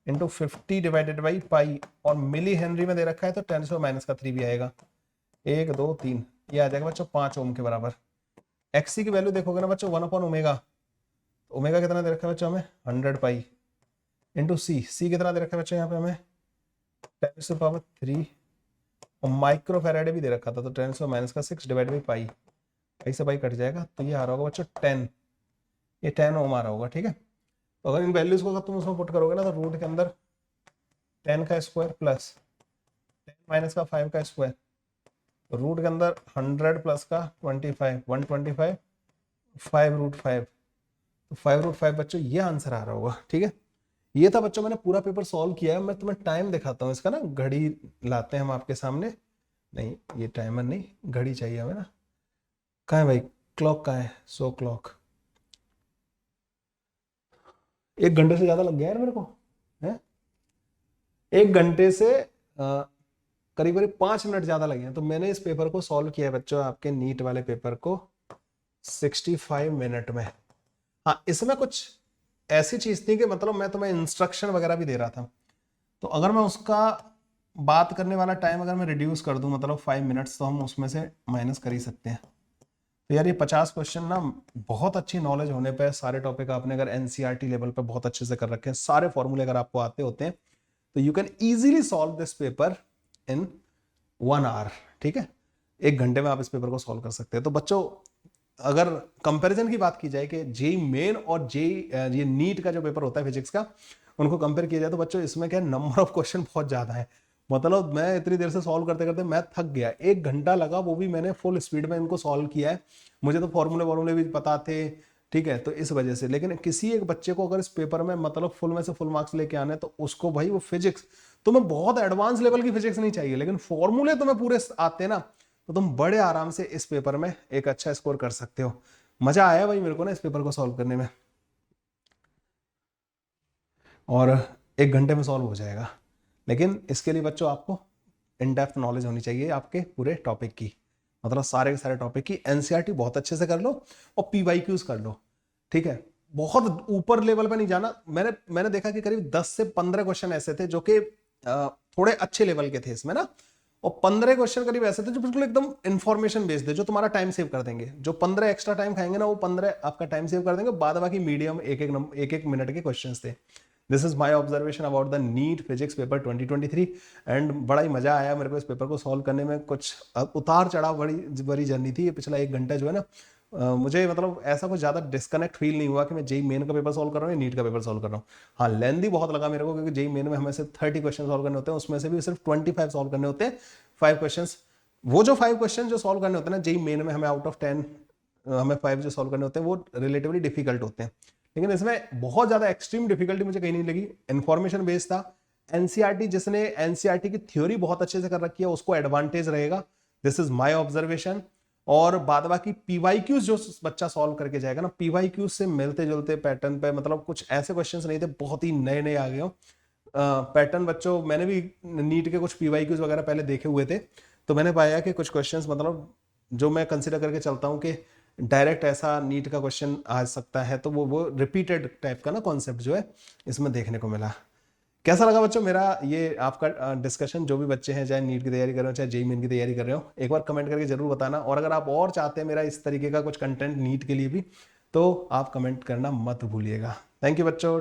into 50 divided by pi, और मिली हेनरी में दे रखा है तो 10 माइनस का 3 भी आएगा, 1 2 3, ये आ जाएगा बच्चों 5 ओम के बराबर। एक्सी की वैल्यू देखोगे ना बच्चों 1 अपॉन ओमेगा, ओमेगा कितना दे रखा है बच्चों हमें 100 पाई इंटू सी, सी कितना दे रखा है बच्चों यहाँ पे हमें 10⁻³ और माइक्रो फैराडे भी दे रखा था, तो 10 माइनस का 6 डिवाइड बाई पाई, ऐसे पाई कट जाएगा, तो ये आ रहा होगा बच्चों 10, ये 10 ओम आ रहा होगा, ठीक है। तो अगर इन वैल्यूज को तुम उसमें पुट करोगे ना, तो रूट के अंदर 10 का स्क्वायर प्लस 10 माइनस का 5 का स्क्वायर, तो रूट के अंदर 100 प्लस का 25 125 5 रूट 5, तो 5 रूट 5 बच्चों ये आंसर आ रहा होगा, ठीक है। ये था बच्चों, मैंने पूरा पेपर सॉल्व किया है। मैं तुम्हें टाइम दिखाता हूँ इसका ना, घड़ी लाते हैं हम आपके सामने, नहीं ये टाइमर नहीं, घड़ी चाहिए हमें ना, कहाँ है भाई क्लॉक, कहाँ है, सो क्लॉक। 1 घंटे से ज्यादा लग गया है मेरे को, है 1 घंटे से करीब करीब 5 मिनट ज्यादा लगे हैं। तो मैंने इस पेपर को सॉल्व किया है बच्चों, आपके नीट वाले पेपर को 65 मिनट में। हाँ इसमें कुछ ऐसी चीज थी कि मतलब मैं तुम्हें इंस्ट्रक्शन वगैरह भी दे रहा था, तो अगर मैं उसका बात करने वाला टाइम अगर मैं रिड्यूस कर दूं मतलब 5 मिनट्स, तो हम उसमें से माइनस कर ही सकते हैं। तो यार ये 50 क्वेश्चन ना बहुत अच्छी नॉलेज होने पे, सारे टॉपिक आपने अगर एनसीईआरटी लेवल पे बहुत अच्छे से कर रखे हैं, सारे फॉर्मूले अगर आपको आते होते हैं, तो you can easily solve this paper in 1 hour, ठीक है। 1 घंटे में आप इस पेपर को सॉल्व कर सकते हैं। तो बच्चों अगर कंपैरिजन की बात की जाए कि जेई मेन और ये नीट का जो पेपर होता है फिजिक्स का, उनको कंपेयर किया जाए, तो बच्चों इसमें क्या नंबर ऑफ क्वेश्चन बहुत ज्यादा है। मतलब मैं इतनी देर से सॉल्व करते करते मैं थक गया, 1 घंटा लगा, वो भी मैंने फुल स्पीड में इनको सॉल्व किया है। मुझे तो फॉर्मूले भी पता थे, ठीक है, तो इस वजह से। लेकिन किसी एक बच्चे को अगर इस पेपर में मतलब फुल में से फुल मार्क्स लेके आने, तो उसको भाई वो फिजिक्स, तुम्हें बहुत एडवांस लेवल की फिजिक्स नहीं चाहिए, लेकिन फॉर्मूले तुम्हें पूरे आते हैं ना, तो तुम बड़े आराम से इस पेपर में एक अच्छा स्कोर कर सकते हो। मजा आया भाई मेरे को ना इस पेपर को सॉल्व करने में, और 1 घंटे में सॉल्व हो जाएगा। लेकिन इसके लिए बच्चों आपको इन डेप्थ नॉलेज होनी चाहिए आपके पूरे टॉपिक की, मतलब सारे के सारे टॉपिक की। एनसीईआरटी बहुत अच्छे से कर लो और पीवाईक्यूज कर लो, ठीक है। बहुत ऊपर लेवल पे नहीं जाना। मैंने देखा कि करीब 10 से 15 क्वेश्चन ऐसे थे जो कि थोड़े अच्छे लेवल के थे इसमें ना, और 15 क्वेश्चन करीब ऐसे थे जो बिल्कुल एकदम इंफॉर्मेशन बेस्ड थे, जो तुम्हारा टाइम सेव कर देंगे। जो 15 एक्स्ट्रा टाइम खाएंगे ना, वो 15 आपका टाइम सेव कर देंगे। बाद बाकी मीडियम एक मिनट के क्वेश्चन थे। This is my observation about the NEET physics paper 2023, and बड़ा ही मजा आया मेरे को इस पेपर को सॉल्व करने में। कुछ उतार चढ़ाव बड़ी जर्नी थी ये पिछला 1 घंटा जो है ना। मुझे मतलब ऐसा कुछ ज्यादा डिस्कनेक्ट फील नहीं हुआ कि मैं जेई मेन का पेपर सॉल्व कर रहा हूँ या नीट का पेपर सॉल्व कर रहा हूँ। हाँ लेंदी बहुत लगा मेरे को, क्योंकि जेई मेन में हमें सिर्फ 30 क्वेश्चन सॉल्व करने होते हैं, उसमें से भी सिर्फ 25 सॉल्व करने होते हैं 5 क्वेश्चन। वो जो 5 क्वेश्चन जो सॉल्व करने होते हैं ना जेई मेन में, हमें आउट ऑफ 10 हमें 5 जो सॉल्व करने होते हैं वो रिलेटिवली डिफिकल्ट होते हैं। लेकिन इसमें बहुत ज्यादा एक्सट्रीम डिफिकल्टी मुझे कहीं नहीं लगी। इन्फॉर्मेशन बेस्ड था। एनसीईआरटी जिसने एनसीईआरटी की थ्योरी बहुत अच्छे से कर रखी है उसको एडवांटेज रहेगा, दिस इज माय ऑब्जर्वेशन। और बाद बाकी पीवाईक्यूज जो बच्चा सॉल्व करके जाएगा ना, पीवाईक्यूज से मिलते जुलते पैटर्न पे, मतलब कुछ ऐसे क्वेश्चंस नहीं थे, बहुत ही नए नए आ गए हो पैटर्न। बच्चों मैंने भी नीट के कुछ पीवाईक्यूज वगैरह पहले देखे हुए थे, तो मैंने पाया कि कुछ क्वेश्चंस मतलब जो मैं कंसिडर करके चलता हूँ कि डायरेक्ट ऐसा नीट का क्वेश्चन आ सकता है, तो वो रिपीटेड टाइप का ना कॉन्सेप्ट जो है इसमें देखने को मिला। कैसा लगा बच्चों मेरा ये आपका डिस्कशन? जो भी बच्चे हैं चाहे नीट की तैयारी कर रहे हो चाहे जेईई मेन की तैयारी कर रहे हो, एक बार कमेंट करके जरूर बताना। और अगर आप और चाहते हैं मेरा इस तरीके का कुछ कंटेंट नीट के लिए भी, तो आप कमेंट करना मत भूलिएगा। थैंक यू बच्चों।